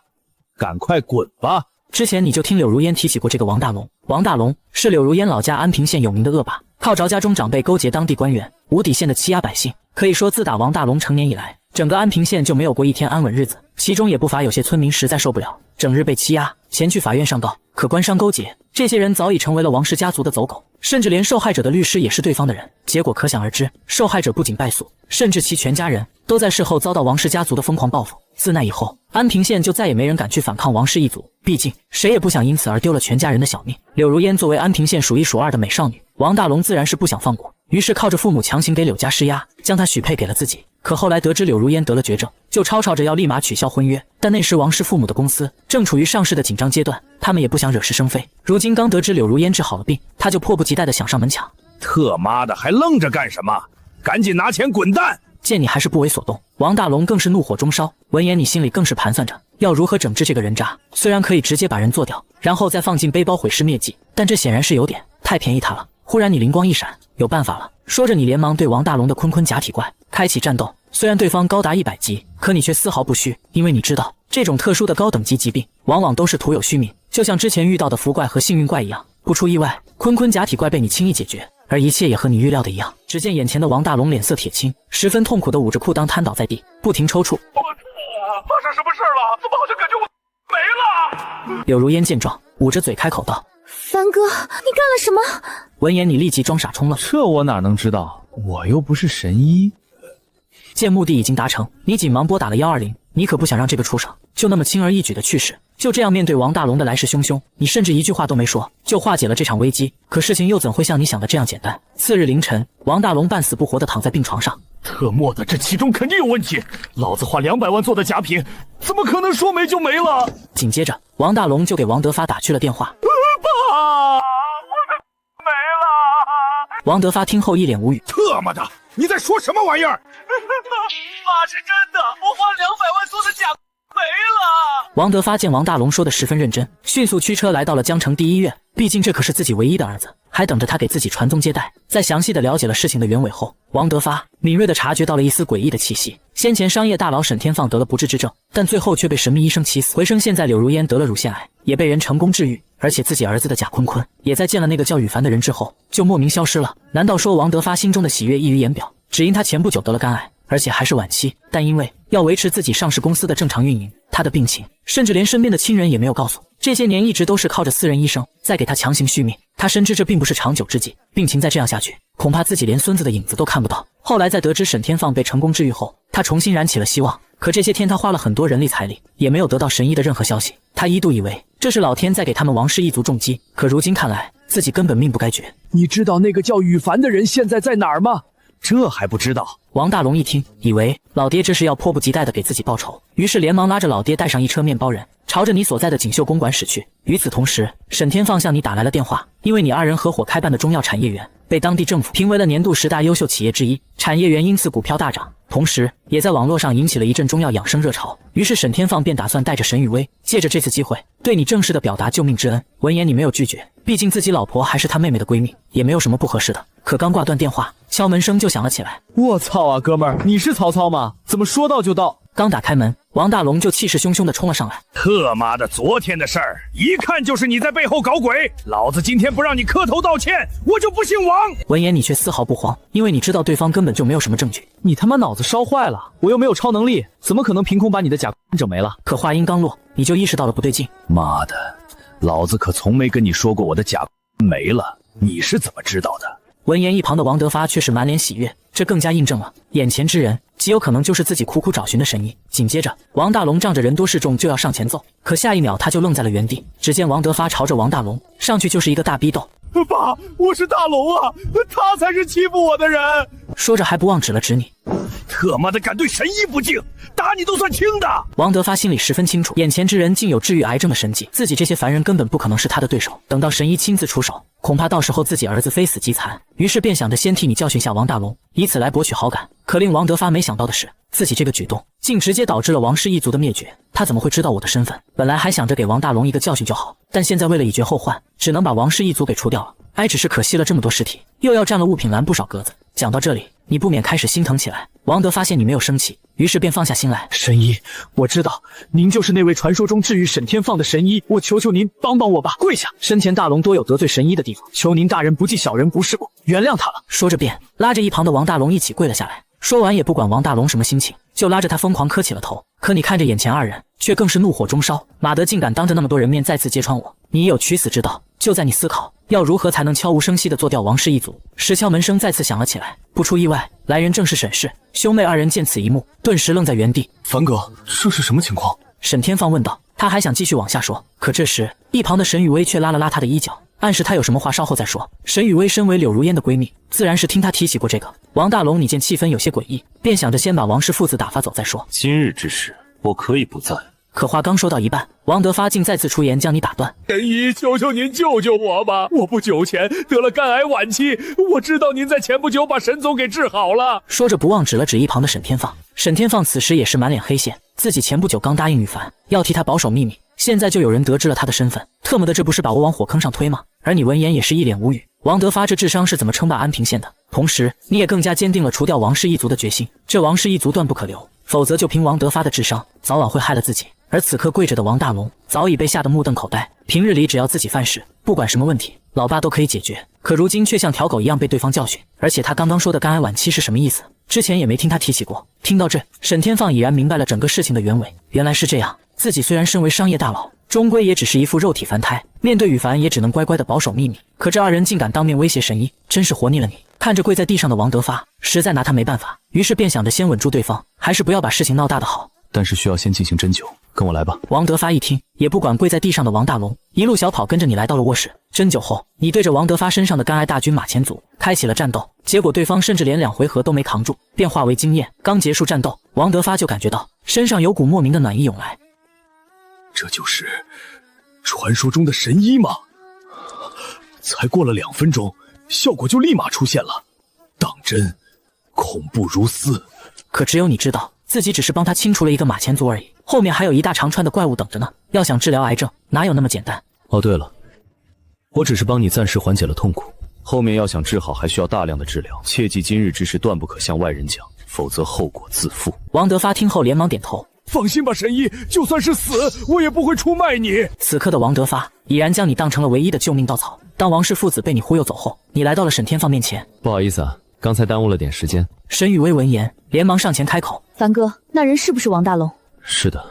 赶快滚吧。之前你就听柳如烟提起过这个王大龙。王大龙是柳如烟老家安平县有名的恶霸，靠着家中长辈勾结当地官员，无底线的欺压百姓。可以说自打王大龙成年以来，整个安平县就没有过一天安稳日子，其中也不乏有些村民实在受不了，整日被欺压，前去法院上告。可官商勾结，这些人早已成为了王氏家族的走狗，甚至连受害者的律师也是对方的人。结果可想而知，受害者不仅败诉，甚至其全家人都在事后遭到王氏家族的疯狂报复。自那以后，安平县就再也没人敢去反抗王氏一族，毕竟谁也不想因此而丢了全家人的小命。柳如烟作为安平县数1数2的美少女，王大龙自然是不想放过，于是靠着父母强行给柳家施压，将她许配给了自己。可后来得知柳如烟得了绝症，就吵着要立马取消婚约。但那时王氏父母的公司正处于上市的紧张阶段，他们也不想惹是生非。如今刚得知柳如烟治好了病，他就迫不及待地想上门抢。特妈的，还愣着干什么？赶紧拿钱滚蛋！见你还是不为所动，王大龙更是怒火中烧。闻言，你心里更是盘算着要如何整治这个人渣。虽然可以直接把人做掉，然后再放进背包毁尸灭迹，但这显然是有点太便宜他了。忽然你灵光一闪，有办法了。说着，你连忙对王大龙的坤坤假体怪开启战斗。虽然对方高达100级，可你却丝毫不虚，因为你知道这种特殊的高等级疾病往往都是徒有虚名，就像之前遇到的福怪和幸运怪一样。不出意外，坤坤假体怪被你轻易解决，而一切也和你预料的一样。只见眼前的王大龙脸色铁青，十分痛苦地捂着裤裆瘫倒在地，不停抽搐。发生什么事了？怎么好像感觉我没了？柳如烟见状，捂着嘴开口道：樊哥，你干了什么？闻言，你立即装傻充愣。这我哪能知道？我又不是神医。见目的已经达成，你紧忙拨打了120。你可不想让这个畜生就那么轻而易举的去世。就这样面对王大龙的来势汹汹，你甚至一句话都没说，就化解了这场危机。可事情又怎会像你想的这样简单？次日凌晨，王大龙半死不活地躺在病床上。特么的，这其中肯定有问题！老子花200万做的假品，怎么可能说没就没了？紧接着，王大龙就给王德发打去了电话。爸，我的没了！王德发听后一脸无语。特么的，你在说什么玩意儿？爸，是真的，我花200万做的假没了。王德发见王大龙说的十分认真，迅速驱车来到了江城第一医院，毕竟这可是自己唯一的儿子，还等着他给自己传宗接代。在详细的了解了事情的原委后，王德发敏锐地察觉到了一丝诡异的气息。先前商业大佬沈天放得了不治之症，但最后却被神秘医生气死。回生现在柳如烟得了乳腺癌，也被人成功治愈，而且自己儿子的贾坤坤也在见了那个叫羽凡的人之后就莫名消失了。难道说王德发心中的喜悦溢于言表？只因他前不久得了肝癌，而且还是晚期，但因为要维持自己上市公司的正常运营，他的病情甚至连身边的亲人也没有告诉。这些年一直都是靠着私人医生在给他强行续命，他深知这并不是长久之计，病情再这样下去，恐怕自己连孙子的影子都看不到。后来在得知沈天放被成功治愈后，他重新燃起了希望。可这些天他花了很多人力财力，也没有得到神医的任何消息。他一度以为这是老天在给他们王氏一族重击，可如今看来，自己根本命不该绝。你知道那个叫羽凡的人现在在哪儿吗？这还不知道？王大龙一听，以为老爹这是要迫不及待地给自己报仇，于是连忙拉着老爹带上一车面包人，朝着你所在的锦绣公馆驶去。与此同时，沈天放向你打来了电话，因为你二人合伙开办的中药产业园被当地政府评为了年度10大优秀企业之一，产业园因此股票大涨，同时也在网络上引起了一阵中药养生热潮。于是沈天放便打算带着沈雨薇，借着这次机会对你正式的表达救命之恩。闻言你没有拒绝，毕竟自己老婆还是他妹妹的闺蜜，也没有什么不合适的。可刚挂断电话，敲门声就响了起来。我操啊，哥们儿，你是曹操吗？怎么说到就到？刚打开门，王大龙就气势汹汹地冲了上来。特妈的，昨天的事儿一看就是你在背后搞鬼，老子今天不让你磕头道歉，我就不姓王。闻言你却丝毫不慌，因为你知道对方根本就没有什么证据。你他妈脑子烧坏了，我又没有超能力，怎么可能凭空把你的假整没了？可话音刚落，你就意识到了不对劲。妈的，老子可从没跟你说过我的假没了，你是怎么知道的？闻言一旁的王德发却是满脸喜悦，这更加印证了眼前之人极有可能就是自己苦苦找寻的神医。紧接着王大龙仗着人多势众就要上前揍，可下一秒他就愣在了原地。只见王德发朝着王大龙上去就是一个大逼斗。爸，我是大龙啊，他才是欺负我的人。说着还不忘指了指你。特妈的敢对神医不敬，打你都算轻的。王德发心里十分清楚，眼前之人竟有治愈癌症的神迹，自己这些凡人根本不可能是他的对手。等到神医亲自出手，恐怕到时候自己儿子非死即残。于是便想着先替你教训下王大龙，以此来博取好感。可令王德发没想到的是，自己这个举动竟直接导致了王氏一族的灭绝。他怎么会知道我的身份？本来还想着给王大龙一个教训就好，但现在为了以绝后患，只能把王氏一族给除掉了。只是可惜了这么多尸体，又要占了物品栏不少格子。讲到这里，你不免开始心疼起来。王德发现你没有生气，于是便放下心来。神医，我知道您就是那位传说中治愈沈天放的神医，我求求您帮帮我吧！跪下！生前大龙多有得罪神医的地方，求您大人不计小人不是过，原谅他了。说着便拉着一旁的王大龙一起跪了下来。说完也不管王大龙什么心情，就拉着他疯狂磕起了头。可你看着眼前二人，却更是怒火中烧。马德竟敢当着那么多人面再次揭穿我，你也有取死之道。就在你思考要如何才能悄无声息地做掉王氏一族时，敲门声再次响了起来。不出意外，来人正是沈氏。兄妹二人见此一幕，顿时愣在原地。凡哥，这是什么情况？沈天放问道。他还想继续往下说，可这时一旁的沈雨薇却拉了拉他的衣角，暗示他有什么话稍后再说。沈雨薇身为柳如烟的闺蜜，自然是听他提起过这个。王大龙你见气氛有些诡异，便想着先把王氏父子打发走再说。今日之事，我可以不在。可话刚说到一半，王德发竟再次出言将你打断。神医，求求您救救我吧！我不久前得了肝癌晚期，我知道您在前不久把沈总给治好了。说着不忘指了指一旁的沈天放。沈天放此时也是满脸黑线，自己前不久刚答应羽凡要替他保守秘密，现在就有人得知了他的身份，特么的这不是把我往火坑上推吗？而你闻言也是一脸无语。王德发这智商是怎么称霸安平县的？同时你也更加坚定了除掉王氏一族的决心，这王氏一族断不可留，否则就凭王德发的智商，早晚会害了自己。而此刻跪着的王大龙早已被吓得目瞪口呆，平日里只要自己犯事，不管什么问题，老爸都可以解决，可如今却像条狗一样被对方教训。而且他刚刚说的肝癌晚期是什么意思？之前也没听他提起过。听到这，沈天放已然明白了整个事情的原委，原来是这样，自己虽然身为商业大佬，终归也只是一副肉体凡胎，面对羽凡也只能乖乖的保守秘密。可这二人竟敢当面威胁神医，真是活腻了你。看着跪在地上的王德发，实在拿他没办法，于是便想着先稳住对方，还是不要把事情闹大的好。但是需要先进行针灸。跟我来吧。王德发一听，也不管跪在地上的王大龙，一路小跑跟着你来到了卧室。针灸后，你对着王德发身上的甘爱大军马前卒开启了战斗，结果对方甚至连2回合都没扛住，便化为经验。刚结束战斗，王德发就感觉到身上有股莫名的暖意涌来。这就是传说中的神医吗？才过了2分钟，效果就立马出现了，当真恐怖如斯。可只有你知道，自己只是帮他清除了一个马前卒而已，后面还有一大长串的怪物等着呢。要想治疗癌症，哪有那么简单？哦，对了，我只是帮你暂时缓解了痛苦，后面要想治好，还需要大量的治疗。切记今日之事断不可向外人讲，否则后果自负。王德发听后连忙点头。放心吧，神医，就算是死，我也不会出卖你。此刻的王德发已然将你当成了唯一的救命稻草。当王氏父子被你忽悠走后，你来到了沈天放面前。不好意思啊，刚才耽误了点时间。沈雨薇闻言，连忙上前开口：“凡哥，那人是不是王大龙？”“是的。”“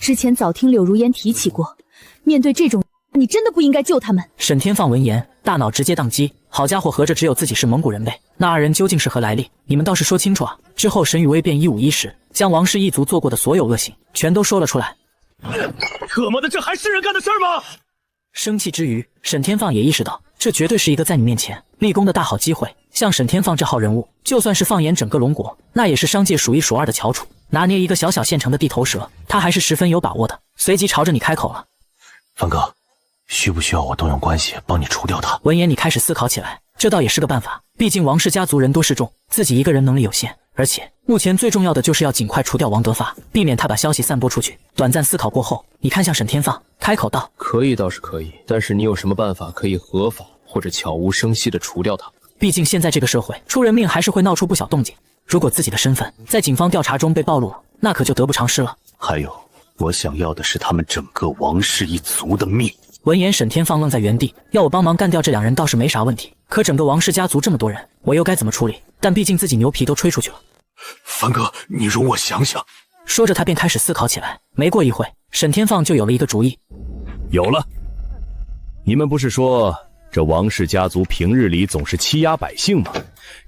之前早听柳如烟提起过，面对这种，你真的不应该救他们。”沈天放闻言，大脑直接宕机。好家伙，合着只有自己是蒙古人呗？那2人究竟是何来历？你们倒是说清楚啊！之后，沈雨薇便151将王氏一族做过的所有恶行全都说了出来。特么的，这还是人干的事儿吗？生气之余，沈天放也意识到，这绝对是一个在你面前立功的大好机会。像沈天放这号人物，就算是放眼整个龙国，那也是商界数1数2的翘楚。拿捏一个小小县城的地头蛇，他还是十分有把握的。随即朝着你开口了：“范哥，需不需要我动用关系帮你除掉他？”闻言，你开始思考起来，这倒也是个办法。毕竟王氏家族人多势众，自己一个人能力有限，而且目前最重要的就是要尽快除掉王德发，避免他把消息散播出去。短暂思考过后，你看向沈天放，开口道：“可以倒是可以，但是你有什么办法可以合法或者悄无声息地除掉他？毕竟现在这个社会，出人命还是会闹出不小动静。如果自己的身份在警方调查中被暴露了，那可就得不偿失了。还有，我想要的是他们整个王氏一族的命。”闻言，沈天放愣在原地，要我帮忙干掉这2人倒是没啥问题，可整个王氏家族这么多人，我又该怎么处理？但毕竟自己牛皮都吹出去了。凡哥，你容我想想。说着，他便开始思考起来。没过一会，沈天放就有了一个主意。有了，你们不是说这王氏家族平日里总是欺压百姓吗？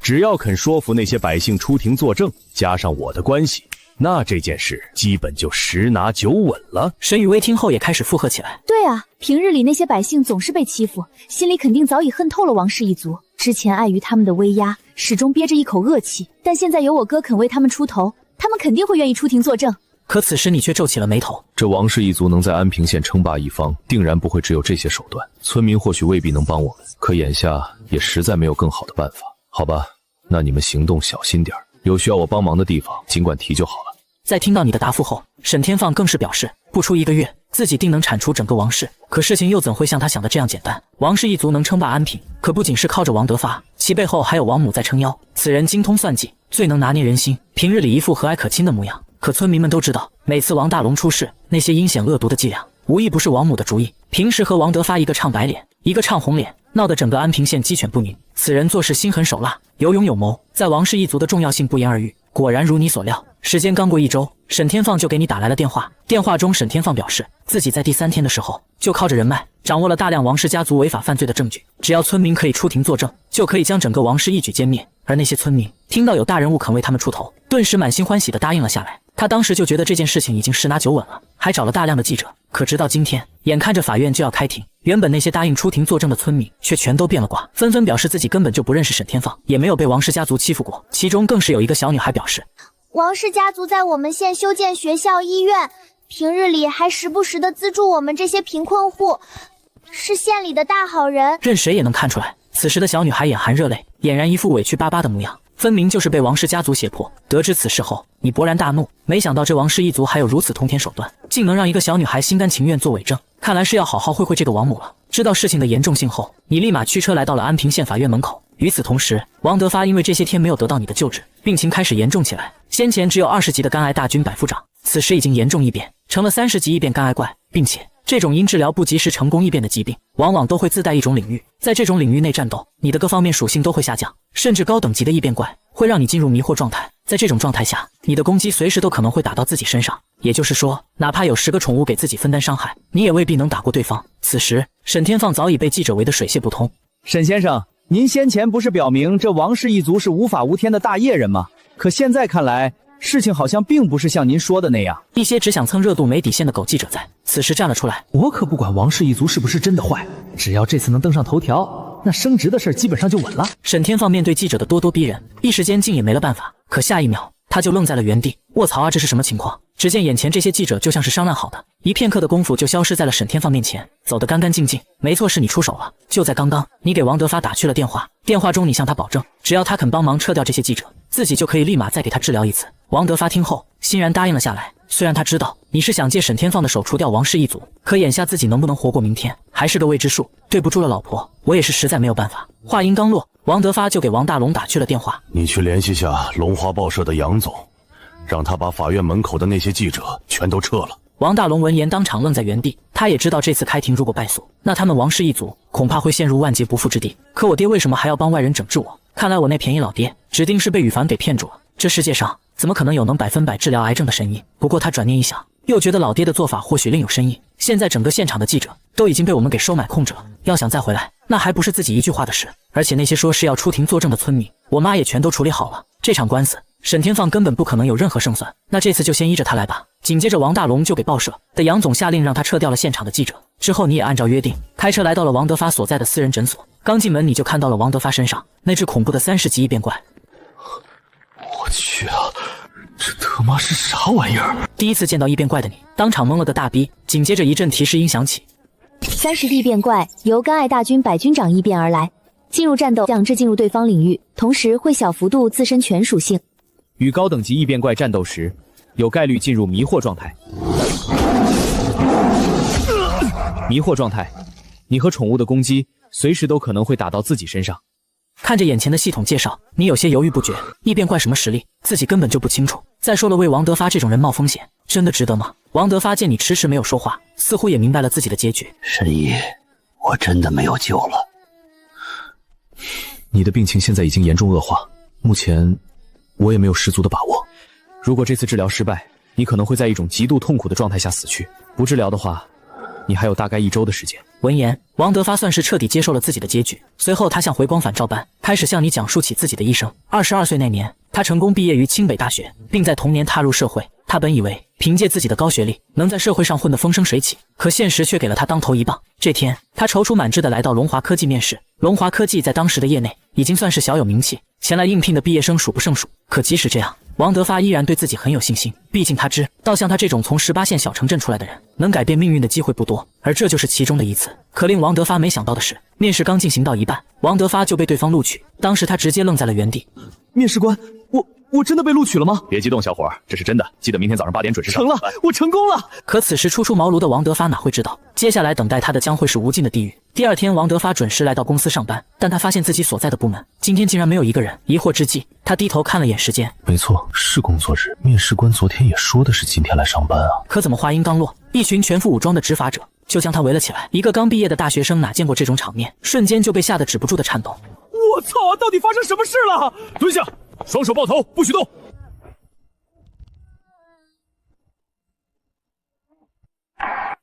只要肯说服那些百姓出庭作证，加上我的关系，那这件事基本就10拿9稳了。沈雨薇听后也开始附和起来。对啊，平日里那些百姓总是被欺负，心里肯定早已恨透了王氏一族。之前碍于他们的威压，始终憋着一口恶气，但现在有我哥肯为他们出头，他们肯定会愿意出庭作证。可此时你却皱起了眉头。这王氏一族能在安平县称霸一方，定然不会只有这些手段。村民或许未必能帮我们，可眼下也实在没有更好的办法。好吧，那你们行动小心点，有需要我帮忙的地方尽管提就好了。在听到你的答复后，沈天放更是表示，不出1个月，自己定能铲除整个王氏。可事情又怎会像他想的这样简单？王氏一族能称霸安平，可不仅是靠着王德发，其背后还有王母在撑腰。此人精通算计，最能拿捏人心，平日里一副和蔼可亲的模样。可村民们都知道，每次王大龙出事，那些阴险恶毒的伎俩，无一不是王母的主意。平时和王德发一个唱白脸，一个唱红脸，闹得整个安平县鸡犬不宁。此人做事心狠手辣，有勇有谋，在王氏一族的重要性不言而喻。果然如你所料，时间刚过1周，沈天放就给你打来了电话。电话中，沈天放表示自己在第3天的时候，就靠着人脉掌握了大量王氏家族违法犯罪的证据，只要村民可以出庭作证，就可以将整个王氏一举歼灭。而那些村民听到有大人物肯为他们出头，顿时满心欢喜地答应了下来。他当时就觉得这件事情已经10拿9稳了，还找了大量的记者。可直到今天，眼看着法院就要开庭，原本那些答应出庭作证的村民却全都变了卦，纷纷表示自己根本就不认识沈天放，也没有被王氏家族欺负过。其中更是有一个小女孩表示，王氏家族在我们县修建学校、医院，平日里还时不时的资助我们这些贫困户，是县里的大好人。任谁也能看出来，此时的小女孩眼含热泪，俨然一副委屈巴巴的模样，分明就是被王氏家族胁迫。得知此事后，你勃然大怒，没想到这王氏一族还有如此通天手段，竟能让一个小女孩心甘情愿做伪证，看来是要好好会会这个王母了。知道事情的严重性后，你立马驱车来到了安平县法院门口。与此同时，王德发因为这些天没有得到你的救治，病情开始严重起来。先前只有20级的肝癌大军百夫长，此时已经严重异变，成了30级异变肝癌怪，并且这种因治疗不及时成功异变的疾病，往往都会自带一种领域，在这种领域内战斗，你的各方面属性都会下降，甚至高等级的异变怪会让你进入迷惑状态。在这种状态下，你的攻击随时都可能会打到自己身上，也就是说，哪怕有10个宠物给自己分担伤害，你也未必能打过对方。此时，沈天放早已被记者围得水泄不通。沈先生，您先前不是表明这王氏一族是无法无天的大业人吗？可现在看来，事情好像并不是像您说的那样。一些只想蹭热度没底线的狗记者在此时站了出来。我可不管王氏一族是不是真的坏，只要这次能登上头条，那升职的事基本上就稳了。沈天放面对记者的咄咄逼人，一时间竟也没了办法。可下一秒，他就愣在了原地。卧槽啊，这是什么情况？只见眼前这些记者就像是商量好的，一片刻的功夫就消失在了沈天放面前，走得干干净净。没错，是你出手了。就在刚刚，你给王德发打去了电话，电话中你向他保证，只要他肯帮忙撤掉这些记者，自己就可以立马再给他治疗一次。王德发听后欣然答应了下来。虽然他知道你是想借沈天放的手除掉王氏一族，可眼下自己能不能活过明天还是个未知数。对不住了老婆，我也是实在没有办法。话音刚落，王德发就给王大龙打去了电话。你去联系下龙华报社的杨总，让他把法院门口的那些记者全都撤了。王大龙闻言当场愣在原地，他也知道这次开庭如果败诉，那他们王氏一族恐怕会陷入万劫不复之地。可我爹为什么还要帮外人整治我？看来我那便宜老爹指定是被羽凡给骗住了。这世界上怎么可能有能100%治疗癌症的神医？不过他转念一想，又觉得老爹的做法或许另有深意。现在整个现场的记者都已经被我们给收买控制了，要想再回来，那还不是自己一句话的事。而且那些说是要出庭作证的村民，我妈也全都处理好了。这场官司沈天放根本不可能有任何胜算，那这次就先依着他来吧。紧接着王大龙就给报社的杨总下令让他撤掉了现场的记者，之后你也按照约定开车来到了王德发所在的私人诊所。刚进门你就看到了王德发身上那只恐怖的30级异变怪。我去啊，这他妈是啥玩意儿？第一次见到异变怪的你当场懵了个大逼，紧接着一阵提示音响起，30异变怪由甘爱大军百军长异变而来，进入战斗将至进入对方领域，同时会小幅度自身全属性。与高等级异变怪战斗时，有概率进入迷惑状态。迷惑状态，你和宠物的攻击随时都可能会打到自己身上。看着眼前的系统介绍，你有些犹豫不决。异变怪什么实力，自己根本就不清楚。再说了，为王德发这种人冒风险，真的值得吗？王德发见你迟迟没有说话，似乎也明白了自己的结局。神医，我真的没有救了。你的病情现在已经严重恶化，目前我也没有十足的把握。如果这次治疗失败，你可能会在一种极度痛苦的状态下死去。不治疗的话，你还有大概1周的时间。闻言，王德发算是彻底接受了自己的结局。随后他像回光返照般开始向你讲述起自己的一生。22岁那年，他成功毕业于清北大学，并在同年踏入社会。他本以为凭借自己的高学历能在社会上混得风生水起，可现实却给了他当头一棒。这天，他踌躇满志地来到龙华科技面试。龙华科技在当时的业内已经算是小有名气，前来应聘的毕业生数不胜数。可即使这样，王德发依然对自己很有信心，毕竟他知道像他这种从18线小城镇出来的人，能改变命运的机会不多，而这就是其中的一次。可令王德发没想到的是，面试刚进行到一半，王德发就被对方录取。当时他直接愣在了原地。面试官，我真的被录取了吗？别激动，小伙，这是真的，记得明天早上8点准时上。成了，我成功了！可此时初出茅庐的王德发哪会知道，接下来等待他的将会是无尽的地狱。第二天，王德发准时来到公司上班，但他发现自己所在的部门今天竟然没有一个人。疑惑之际，他低头看了眼时间，没错，是工作日。面试官昨天也说的是今天来上班啊。可怎么话音刚落，一群全副武装的执法者就将他围了起来。一个刚毕业的大学生哪见过这种场面，瞬间就被吓得止不住的颤抖。我操，到底发生什么事了？蹲下，双手抱头，不许动。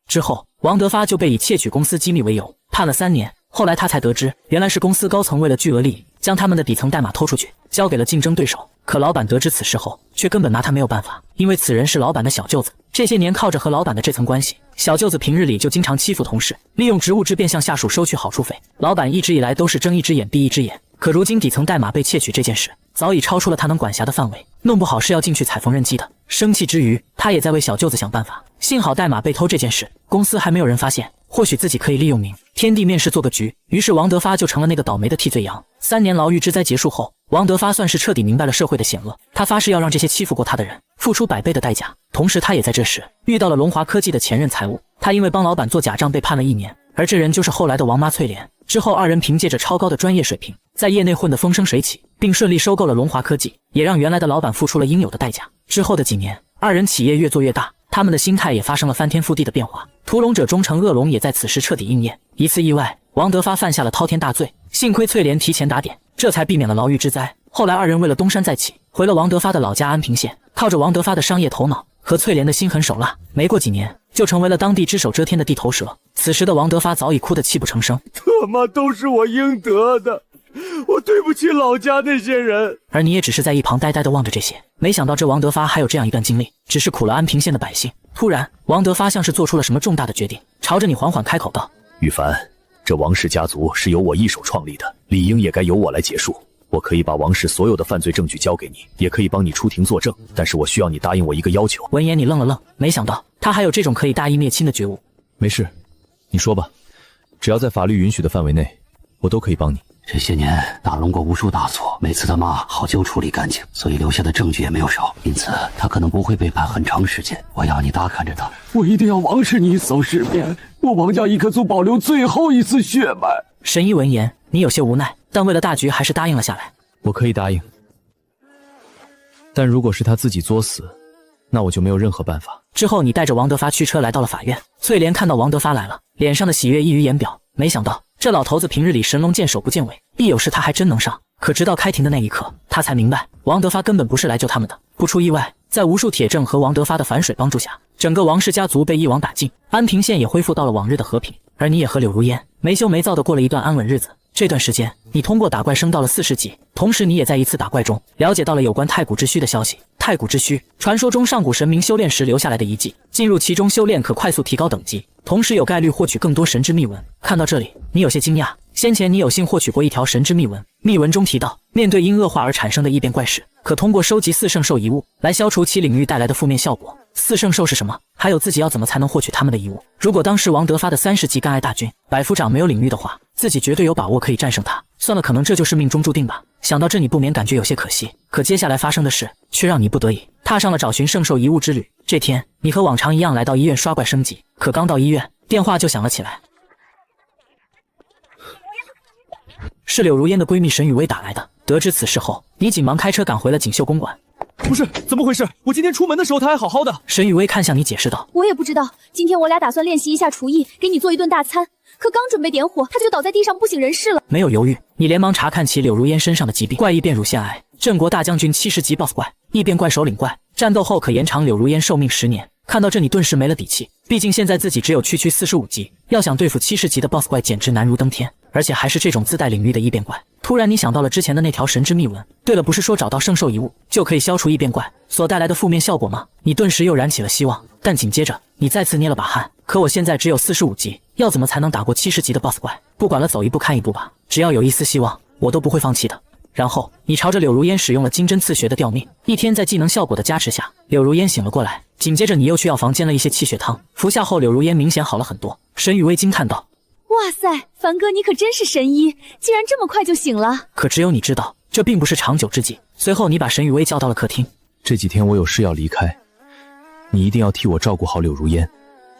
之后，王德发就被以窃取公司机密为由判了3年。后来他才得知，原来是公司高层为了巨额利益，将他们的底层代码偷出去，交给了竞争对手。可老板得知此事后，却根本拿他没有办法，因为此人是老板的小舅子。这些年靠着和老板的这层关系，小舅子平日里就经常欺负同事，利用职务之便向下属收取好处费。老板一直以来都是睁一只眼闭一只眼，可如今底层代码被窃取这件事，早已超出了他能管辖的范围，弄不好是要进去踩缝纫机的。生气之余，他也在为小舅子想办法。幸好代码被偷这件事，公司还没有人发现，或许自己可以利用明天地面试做个局。于是王德发就成了那个倒霉的替罪羊。3年牢狱之灾结束后，王德发算是彻底明白了社会的险恶，他发誓要让这些欺负过他的人付出100倍的代价。同时他也在这时遇到了龙华科技的前任财务，他因为帮老板做假账被判了1年，而这人就是后来的王妈翠莲。之后2人凭借着超高的专业水平，在业内混得风生水起，并顺利收购了龙华科技，也让原来的老板付出了应有的代价。之后的几年，2人企业越做越大，他们的心态也发生了翻天覆地的变化。屠龙者终成恶龙也在此时彻底应验。一次意外，王德发犯下了滔天大罪，幸亏翠莲提前打点，这才避免了牢狱之灾。后来2人为了东山再起，回了王德发的老家安平县，靠着王德发的商业头脑和翠莲的心狠手辣，没过几年就成为了当地只手遮天的地头蛇。此时的王德发早已哭得泣不成声。他妈都是我应得的，我对不起老家那些人。而你也只是在一旁呆呆地望着这些，没想到这王德发还有这样一段经历，只是苦了安平县的百姓。突然，王德发像是做出了什么重大的决定，朝着你缓缓开口道：羽凡，这王氏家族是由我一手创立的，理应也该由我来结束。我可以把王氏所有的犯罪证据交给你，也可以帮你出庭作证，但是我需要你答应我一个要求。闻言，你愣了愣，没想到他还有这种可以大义灭亲的觉悟。没事，你说吧，只要在法律允许的范围内，我都可以帮你。这些年打龙过无数大错，每次他妈好就处理干净，所以留下的证据也没有少，因此他可能不会被判很长时间。我要你大看着他，我一定要王氏你走十遍，我王家一棵族保留最后一丝血脉。神医闻言，你有些无奈，但为了大局还是答应了下来。我可以答应，但如果是他自己作死，那我就没有任何办法。之后，你带着王德发驱车来到了法院。翠莲看到王德发来了，脸上的喜悦溢于言表。没想到这老头子平日里神龙见首不见尾，一有事他还真能上。可直到开庭的那一刻，他才明白王德发根本不是来救他们的。不出意外，在无数铁证和王德发的反水帮助下，整个王氏家族被一网打尽，安平县也恢复到了往日的和平。而你也和柳如烟没羞没臊的过了一段安稳日子。这段时间，你通过打怪升到了40级，同时你也在一次打怪中了解到了有关太古之墟的消息。太古之墟，传说中上古神明修炼时留下来的遗迹，进入其中修炼可快速提高等级，同时有概率获取更多神之秘文。看到这里，你有些惊讶，先前你有幸获取过一条神之秘文，秘文中提到，面对因恶化而产生的异变怪事，可通过收集4圣兽遗物来消除其领域带来的负面效果。4圣兽是什么？还有自己要怎么才能获取他们的遗物？如果当时王德发的30级干爱大军百夫长没有领域的话，自己绝对有把握可以战胜他。算了，可能这就是命中注定吧。想到这，你不免感觉有些可惜。可接下来发生的事却让你不得已踏上了找寻圣兽遗物之旅。这天，你和往常一样来到医院刷怪升级，可刚到医院，电话就响了起来。是柳如烟的闺蜜沈雨薇打来的。得知此事后，你紧忙开车赶回了锦绣公馆。不是，怎么回事？我今天出门的时候他还好好的。沈雨薇看向你解释道：我也不知道，今天我俩打算练习一下厨艺，给你做一顿大餐，可刚准备点火，他就倒在地上不省人事了。没有犹豫，你连忙查看起柳如烟身上的疾病，怪异变乳腺癌，镇国大将军70级 BOSS 怪，异变怪首领怪，战斗后可延长柳如烟寿命10年。看到这，你顿时没了底气，毕竟现在自己只有区45级，要想对付70级的 BOSS 怪简直难如登天，而且还是这种自带领域的异变怪。突然你想到了之前的那条神之秘文，对了，不是说找到圣兽遗物就可以消除异变怪所带来的负面效果吗？你顿时又燃起了希望，但紧接着你再次捏了把汗。可我现在只有45级，要怎么才能打过70级的 BOSS 怪？不管了，走一步看一步吧，只要有一丝希望，我都不会放弃的。然后你朝着柳如烟使用了金针刺穴的吊命，一天在技能效果的加持下，柳如烟醒了过来。紧接着你又去药房煎了一些气血汤，服下后柳如烟明显好了很多。沈雨薇惊叹道：哇塞，凡哥你可真是神医，竟然这么快就醒了。可只有你知道，这并不是长久之计。随后你把沈雨薇叫到了客厅。这几天我有事要离开，你一定要替我照顾好柳如烟，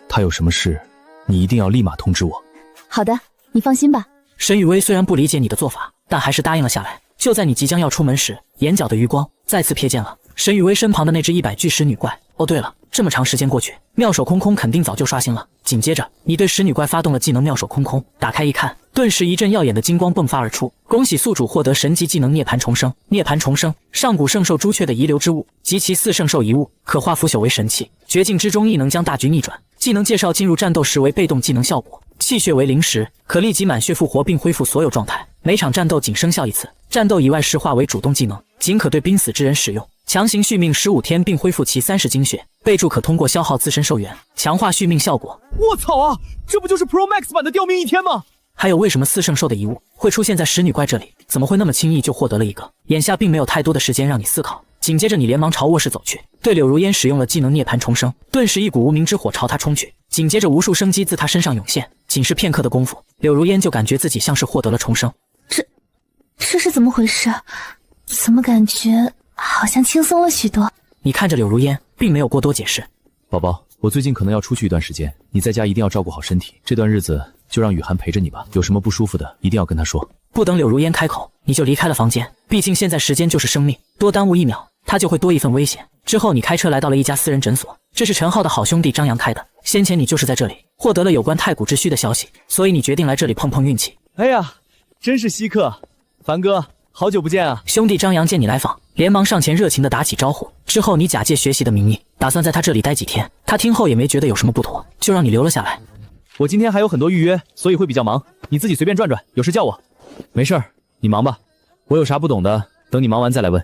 她有什么事，你一定要立马通知我。好的，你放心吧。沈雨薇虽然不理解你的做法，但还是答应了下来。就在你即将要出门时，眼角的余光再次瞥见了沈雨薇身旁的那只100具石女怪。哦对了，这么长时间过去，妙手空空肯定早就刷新了。紧接着你对石女怪发动了技能妙手空空，打开一看，顿时一阵耀眼的金光迸发而出。恭喜宿主获得神级技能涅槃重生。涅槃重生，上古圣兽朱雀的遗留之物及其4圣兽遗物，可化腐朽为神器，绝境之中亦能将大局逆转。技能介绍：进入战斗时为被动技能效果，气血为0时，可立即满血复活并恢复所有状态。每场战斗仅生效一次，战斗以外时化为主动技能，仅可对濒死之人使用。强行续命15天并恢复其30精血，备注可通过消耗自身寿元强化续命效果。我操啊，这不就是 Pro Max 版的吊命1天吗？还有为什么4圣兽的遗物会出现在石女怪这里？怎么会那么轻易就获得了一个？眼下并没有太多的时间让你思考。紧接着你连忙朝卧室走去，对柳如烟使用了技能涅槃重生，顿时一股无名之火朝他冲去。紧接着无数生机自他身上涌现，仅是片刻的功夫，柳如烟就感觉自己像是获得了重生。这是怎么回事？怎么感觉好像轻松了许多？你看着柳如烟，并没有过多解释。宝宝，我最近可能要出去一段时间，你在家一定要照顾好身体，这段日子就让雨涵陪着你吧，有什么不舒服的一定要跟她说。不等柳如烟开口，你就离开了房间，毕竟现在时间就是生命，多耽误1秒，她就会多一份危险。之后你开车来到了一家私人诊所，这是陈浩的好兄弟张扬开的，先前你就是在这里获得了有关太古之墟的消息，所以你决定来这里碰碰运气。哎呀，真是稀客，凡哥，好久不见啊！兄弟张扬见你来访，连忙上前热情地打起招呼。之后你假借学习的名义，打算在他这里待几天。他听后也没觉得有什么不妥，就让你留了下来。我今天还有很多预约，所以会比较忙，你自己随便转转，有事叫我。没事儿，你忙吧，我有啥不懂的，等你忙完再来问。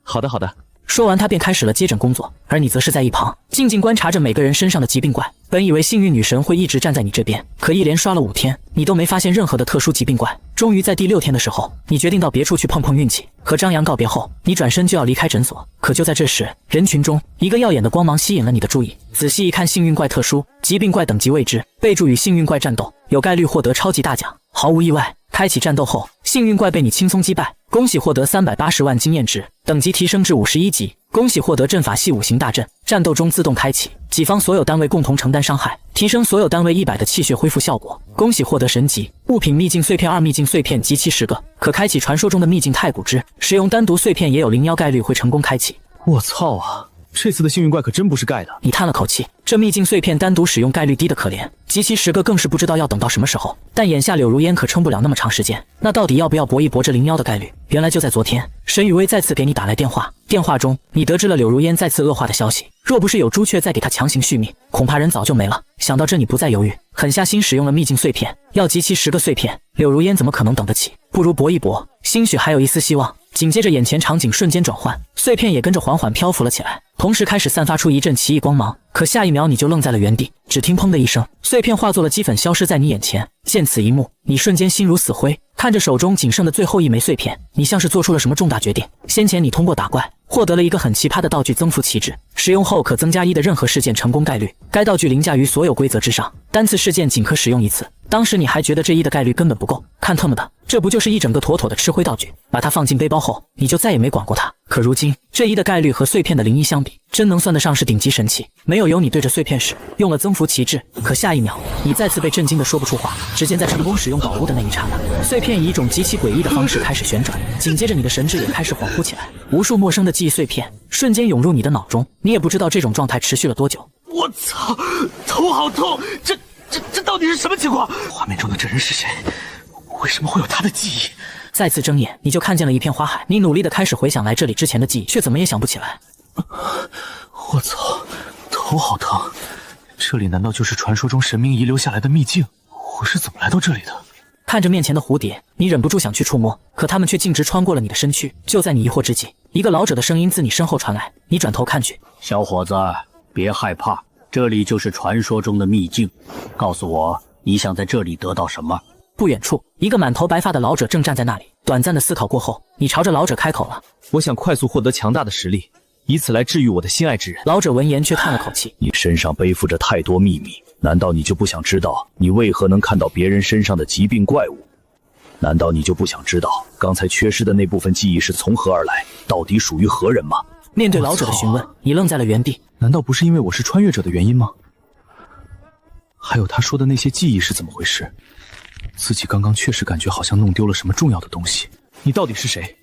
好的，好的。说完，他便开始了接诊工作，而你则是在一旁静静观察着每个人身上的疾病怪。本以为幸运女神会一直站在你这边，可一连刷了5天，你都没发现任何的特殊疾病怪。终于在第6天的时候，你决定到别处去碰碰运气。和张扬告别后，你转身就要离开诊所，可就在这时，人群中一个耀眼的光芒吸引了你的注意。仔细一看，幸运怪特殊，疾病怪等级未知，备注与幸运怪战斗，有概率获得超级大奖。毫无意外，开启战斗后，幸运怪被你轻松击败，恭喜获得380万经验值，等级提升至51级。恭喜获得阵法系5行大阵，战斗中自动开启，己方所有单位共同承担伤害，提升所有单位100的气血恢复效果。恭喜获得神级物品秘境碎片2，秘境碎片集齐10个，可开启传说中的秘境太古之，使用单独碎片也有0%概率会成功开启。我操啊！这次的幸运怪可真不是盖的。你叹了口气，这秘境碎片单独使用概率低的可怜，集齐10个更是不知道要等到什么时候。但眼下柳如烟可撑不了那么长时间，那到底要不要搏一搏这0%的概率？原来就在昨天，沈雨薇再次给你打来电话，电话中你得知了柳如烟再次恶化的消息。若不是有朱雀在给他强行续命，恐怕人早就没了。想到这，你不再犹豫，狠下心使用了秘境碎片，要集齐10个碎片，柳如烟怎么可能等得起？不如搏一搏，兴许还有一丝希望。紧接着，眼前场景瞬间转换，碎片也跟着缓缓漂浮了起来，同时开始散发出一阵奇异光芒。可下一秒，你就愣在了原地，只听砰的一声，碎片化作了齑粉，消失在你眼前。见此一幕，你瞬间心如死灰，看着手中仅剩的最后1枚碎片，你像是做出了什么重大决定。先前你通过打怪获得了一个很奇葩的道具增幅旗帜，使用后可增加1的任何事件成功概率，该道具凌驾于所有规则之上，单次事件仅可使用1次。当时你还觉得这1的概率根本不够，看特么的，这不就是一整个妥妥的吃灰道具？把它放进背包后，你就再也没管过它。可如今这1的概率和碎片的0%相比，真能算得上是顶级神器。没有你对着碎片使用了增幅旗帜，可下一秒你再次被震惊的说不出话。只见在成功使用宝物的那一刹那，碎片以一种极其诡异的方式开始旋转，紧接着你的神智也开始恍惚起来，无数陌生的记忆碎片瞬间涌入你的脑中，你也不知道这种状态持续了多久。我操，头好痛！这到底是什么情况？画面中的这人是谁？为什么会有他的记忆？再次睁眼，你就看见了一片花海。你努力的开始回想来这里之前的记忆，却怎么也想不起来。我操，头好疼！这里难道就是传说中神明遗留下来的秘境？我是怎么来到这里的？看着面前的蝴蝶，你忍不住想去触摸，可它们却径直穿过了你的身躯。就在你疑惑之际，一个老者的声音自你身后传来。你转头看去，小伙子，别害怕，这里就是传说中的秘境。告诉我，你想在这里得到什么？不远处，一个满头白发的老者正站在那里。短暂的思考过后，你朝着老者开口了：“我想快速获得强大的实力，以此来治愈我的心爱之人。”老者闻言却叹了口气：“你身上背负着太多秘密，难道你就不想知道你为何能看到别人身上的疾病怪物？难道你就不想知道刚才缺失的那部分记忆是从何而来，到底属于何人吗？”面对老者的询问，你愣在了原地。难道不是因为我是穿越者的原因吗？还有他说的那些记忆是怎么回事？自己刚刚确实感觉好像弄丢了什么重要的东西。你到底是谁？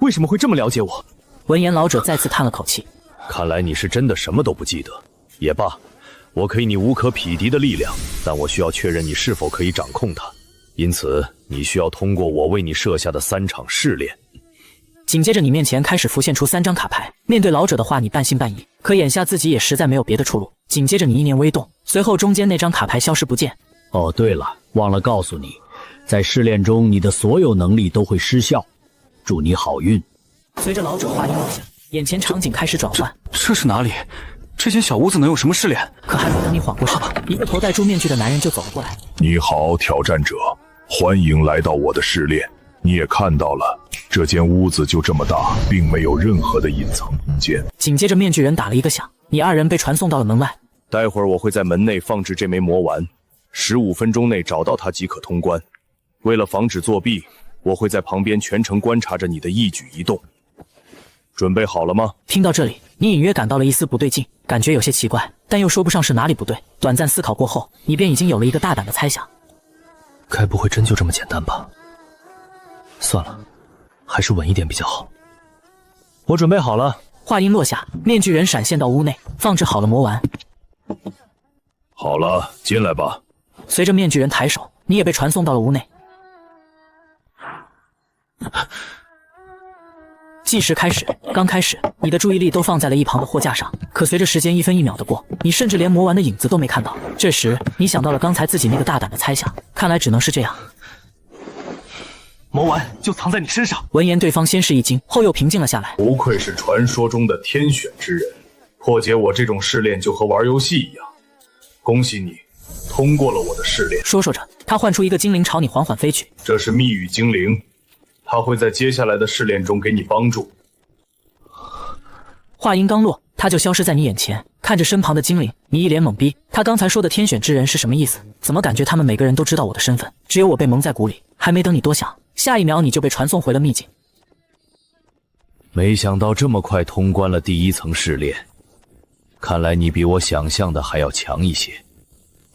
为什么会这么了解我？闻言，老者再次叹了口气。看来你是真的什么都不记得。也罢，我可以你无可匹敌的力量，但我需要确认你是否可以掌控它。因此，你需要通过我为你设下的3场试炼。紧接着，你面前开始浮现出3张卡牌。面对老者的话，你半信半疑，可眼下自己也实在没有别的出路。紧接着，你意念微动，随后中间那张卡牌消失不见。哦，对了，忘了告诉你，在试炼中，你的所有能力都会失效。祝你好运。随着老者话音落下，眼前场景开始转换。这是哪里？这间小屋子能有什么试炼？可还没等你缓过神，一个头戴猪面具的男人就走了过来。你好，挑战者，欢迎来到我的试炼。你也看到了，这间屋子就这么大，并没有任何的隐藏空间。紧接着，面具人打了一个响，你2人被传送到了门外。待会儿我会在门内放置这枚魔丸，15分钟内找到它即可通关。为了防止作弊，我会在旁边全程观察着你的一举一动。准备好了吗？听到这里，你隐约感到了一丝不对劲，感觉有些奇怪，但又说不上是哪里不对。短暂思考过后，你便已经有了一个大胆的猜想。该不会真就这么简单吧？算了，还是稳一点比较好。我准备好了。话音落下，面具人闪现到屋内，放置好了魔丸。好了，进来吧。随着面具人抬手，你也被传送到了屋内。计时开始，刚开始，你的注意力都放在了一旁的货架上，可随着时间1分1秒的过，你甚至连魔丸的影子都没看到。这时，你想到了刚才自己那个大胆的猜想，看来只能是这样。谋完就藏在你身上。闻言，对方先是一惊，后又平静了下来。不愧是传说中的天选之人，破解我这种试炼就和玩游戏一样。恭喜你，通过了我的试炼。说着，他唤出一个精灵朝你缓缓飞去。这是密语精灵，它会在接下来的试炼中给你帮助。话音刚落，他就消失在你眼前。看着身旁的精灵，你一脸懵逼。他刚才说的天选之人是什么意思？怎么感觉他们每个人都知道我的身份，只有我被蒙在鼓里？还没等你多想，下一秒你就被传送回了秘境。没想到这么快通关了第1层试炼，看来你比我想象的还要强一些。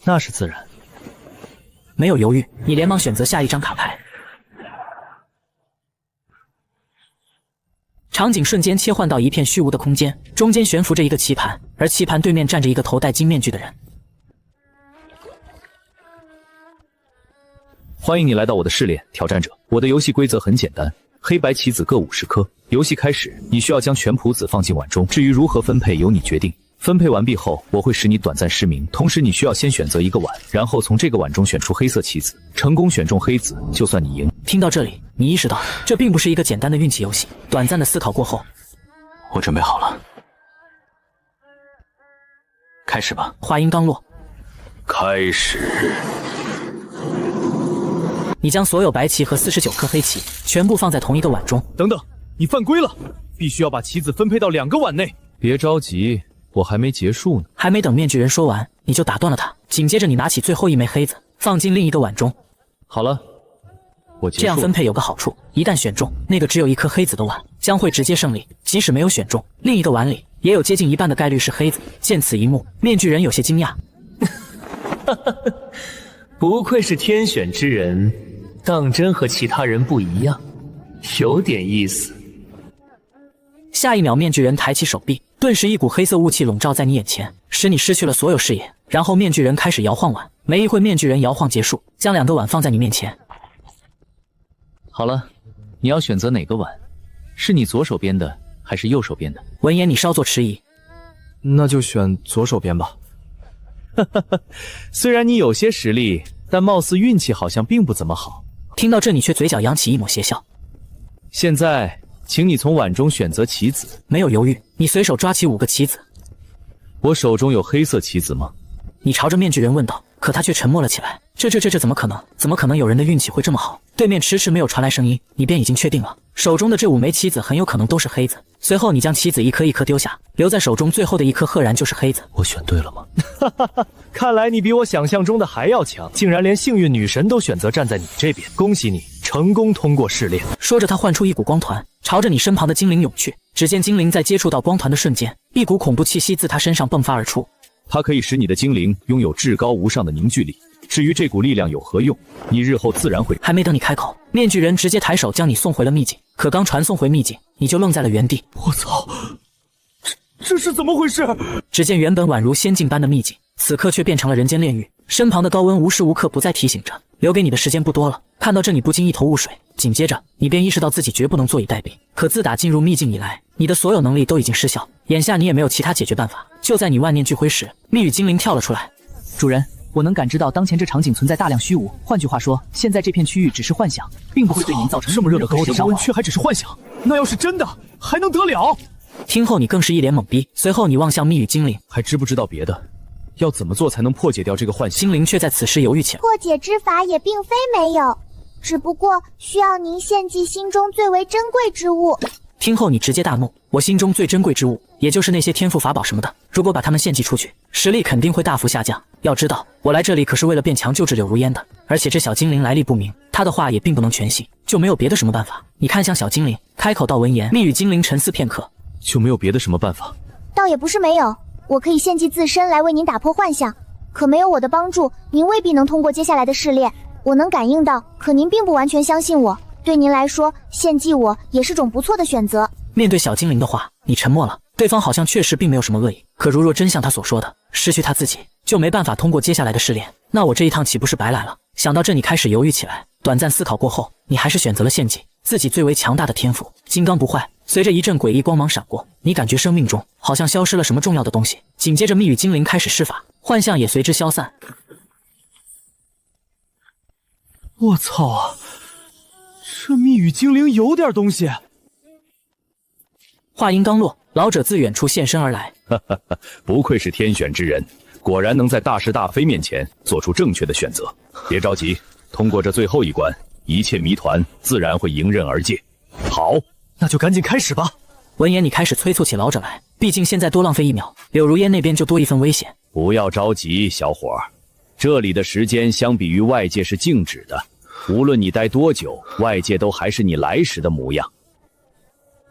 那是自然。没有犹豫，你连忙选择下一张卡牌。场景瞬间切换到一片虚无的空间，中间悬浮着一个棋盘，而棋盘对面站着一个头戴金面具的人。欢迎你来到我的试炼，挑战者。我的游戏规则很简单，黑白棋子各50颗。游戏开始，你需要将全谱子放进碗中，至于如何分配由你决定。分配完毕后，我会使你短暂失明，同时你需要先选择一个碗，然后从这个碗中选出黑色棋子，成功选中黑子，就算你赢。听到这里，你意识到这并不是一个简单的运气游戏。短暂的思考过后，我准备好了，开始吧。话音刚落，开始。你将所有白棋和49颗黑棋全部放在同一个碗中。等等，你犯规了，必须要把棋子分配到2个碗内。别着急，我还没结束呢。还没等面具人说完，你就打断了他。紧接着，你拿起最后一枚黑子，放进另一个碗中。好了，我结束了。这样分配有个好处，一旦选中，那个只有1颗黑子的碗将会直接胜利。即使没有选中，另一个碗里也有接近一半的概率是黑子。见此一幕，面具人有些惊讶。不愧是天选之人，当真和其他人不一样，有点意思。下一秒，面具人抬起手臂，顿时一股黑色雾气笼罩在你眼前，使你失去了所有视野。然后面具人开始摇晃碗，没一会，面具人摇晃结束，将2个碗放在你面前。好了，你要选择哪个碗？是你左手边的还是右手边的？闻言，你稍作迟疑。那就选左手边吧。虽然你有些实力，但貌似运气好像并不怎么好。听到这，你却嘴角扬起一抹邪笑。现在，请你从碗中选择棋子。没有犹豫，你随手抓起5个棋子。我手中有黑色棋子吗？你朝着面具人问道，可他却沉默了起来。这怎么可能？怎么可能有人的运气会这么好？对面迟迟没有传来声音，你便已经确定了，手中的这5枚棋子很有可能都是黑子。随后，你将棋子一颗一颗丢下，留在手中最后的1颗赫然就是黑子。我选对了吗？看来你比我想象中的还要强，竟然连幸运女神都选择站在你这边。恭喜你，成功通过试炼。说着，他唤出一股光团，朝着你身旁的精灵涌去。只见精灵在接触到光团的瞬间，一股恐怖气息自他身上迸发而出。它可以使你的精灵拥有至高无上的凝聚力。至于这股力量有何用，你日后自然会。还没等你开口，面具人直接抬手将你送回了秘境。可刚传送回秘境，你就愣在了原地。我操！这是怎么回事？只见原本宛如仙境般的秘境，此刻却变成了人间炼狱。身旁的高温无时无刻不在提醒着，留给你的时间不多了。看到这，你不禁一头雾水。紧接着，你便意识到自己绝不能坐以待毙。可自打进入秘境以来，你的所有能力都已经失效，眼下你也没有其他解决办法。就在你万念俱灰时，密语精灵跳了出来。主人，我能感知到当前这场景存在大量虚无，换句话说，现在这片区域只是幻想，并不会对您造成这么热的高的温温却还只是幻想，那要是真的，还能得了？听后你更是一脸懵逼，随后你望向密语精灵，还知不知道别的？要怎么做才能破解掉这个幻想？精灵却在此时犹豫起来。破解之法也并非没有，只不过需要您献祭心中最为珍贵之物。听后你直接大怒，我心中最珍贵之物，也就是那些天赋法宝什么的，如果把它们献祭出去，实力肯定会大幅下降。要知道，我来这里可是为了变强救治柳如烟的，而且这小精灵来历不明，他的话也并不能全信，就没有别的什么办法。你看向小精灵，开口道闻言，密语精灵沉思片刻，就没有别的什么办法？倒也不是没有，我可以献祭自身来为您打破幻象，可没有我的帮助，您未必能通过接下来的试炼。我能感应到，可您并不完全相信我。对您来说，献祭我也是种不错的选择。面对小精灵的话，你沉默了。对方好像确实并没有什么恶意，可如若真像他所说的，失去他自己就没办法通过接下来的试炼，那我这一趟岂不是白来了？想到这，你开始犹豫起来。短暂思考过后，你还是选择了献祭自己最为强大的天赋金刚不坏。随着一阵诡异光芒闪过，你感觉生命中好像消失了什么重要的东西。紧接着，密语精灵开始施法，幻象也随之消散。我操啊！这语精灵有点东西。话音刚落，老者自远处现身而来。不愧是天选之人，果然能在大是大非面前做出正确的选择。别着急，通过这最后一关，一切谜团自然会迎刃而解。好，那就赶紧开始吧。闻言，你开始催促起老者来，毕竟现在多浪费1秒，柳如烟那边就多一份危险。不要着急，小伙儿，这里的时间相比于外界是静止的，无论你待多久，外界都还是你来时的模样。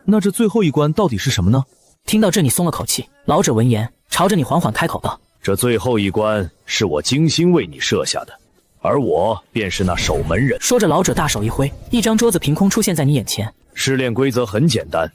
那这最后一关到底是什么呢？听到这，你松了口气。老者闻言，朝着你缓缓开口道：“这最后一关是我精心为你设下的，而我便是那守门人。”说着，老者大手一挥，一张桌子凭空出现在你眼前。试炼规则很简单，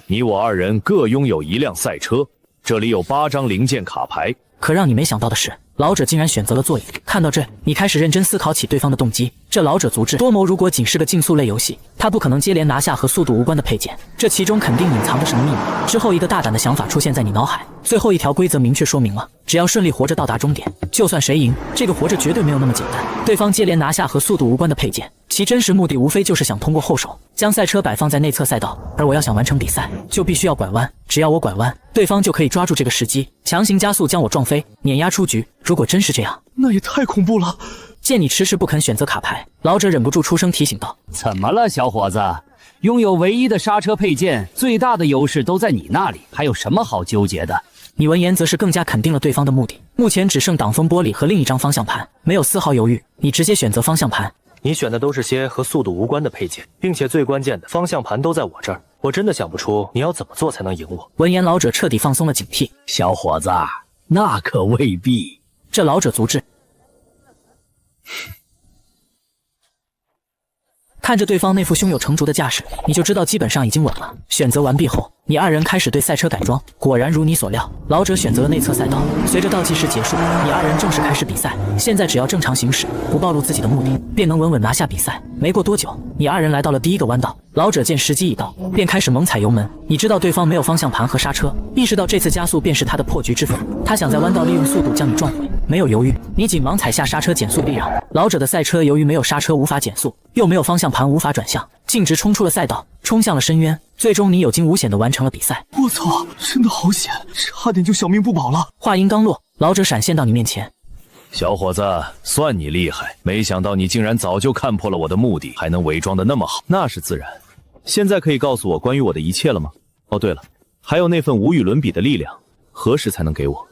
你我2人各拥有1辆赛车，这里有8张零件卡牌。可让你没想到的是，老者竟然选择了座椅。看到这，你开始认真思考起对方的动机。这老者足智多谋，如果仅是个竞速类游戏，他不可能接连拿下和速度无关的配件，这其中肯定隐藏着什么秘密。之后，一个大胆的想法出现在你脑海。最后一条规则明确说明了，只要顺利活着到达终点，就算谁赢，这个活着绝对没有那么简单。对方接连拿下和速度无关的配件，其真实目的无非就是想通过后手将赛车摆放在内侧赛道，而我要想完成比赛，就必须要拐弯。只要我拐弯，对方就可以抓住这个时机，强行加速将我撞飞，碾压出局。如果真是这样，那也太恐怖了。见你迟迟不肯选择卡牌，老者忍不住出声提醒道：“怎么了，小伙子？拥有唯一的刹车配件，最大的优势都在你那里，还有什么好纠结的？”你闻言则是更加肯定了对方的目的。目前只剩挡风玻璃和另一张方向盘，没有丝毫犹豫，你直接选择方向盘。你选的都是些和速度无关的配件，并且最关键的方向盘都在我这儿，我真的想不出你要怎么做才能赢我。闻言，老者彻底放松了警惕。小伙子，那可未必。这老者足智。看着对方那副胸有成竹的架势，你就知道基本上已经稳了。选择完毕后，你2人开始对赛车改装。果然如你所料，老者选择了内侧赛道。随着倒计时结束，你2人正式开始比赛。现在只要正常行驶，不暴露自己的目的，便能稳稳拿下比赛。没过多久，你2人来到了第一个弯道。老者见时机已到，便开始猛踩油门。你知道对方没有方向盘和刹车，意识到这次加速便是他的破局之法。他想在弯道利用速度将你撞毁。没有犹豫，你紧忙踩下刹车减速避让。老者的赛车由于没有刹车无法减速，又没有方向盘无法转向，径直冲出了赛道，冲向了深渊。最终你有惊无险地完成了比赛。我操，真的好险，差点就小命不保了。话音刚落，老者闪现到你面前。小伙子，算你厉害，没想到你竟然早就看破了我的目的，还能伪装得那么好。那是自然。现在可以告诉我关于我的一切了吗？哦，对了，还有那份无与伦比的力量，何时才能给我？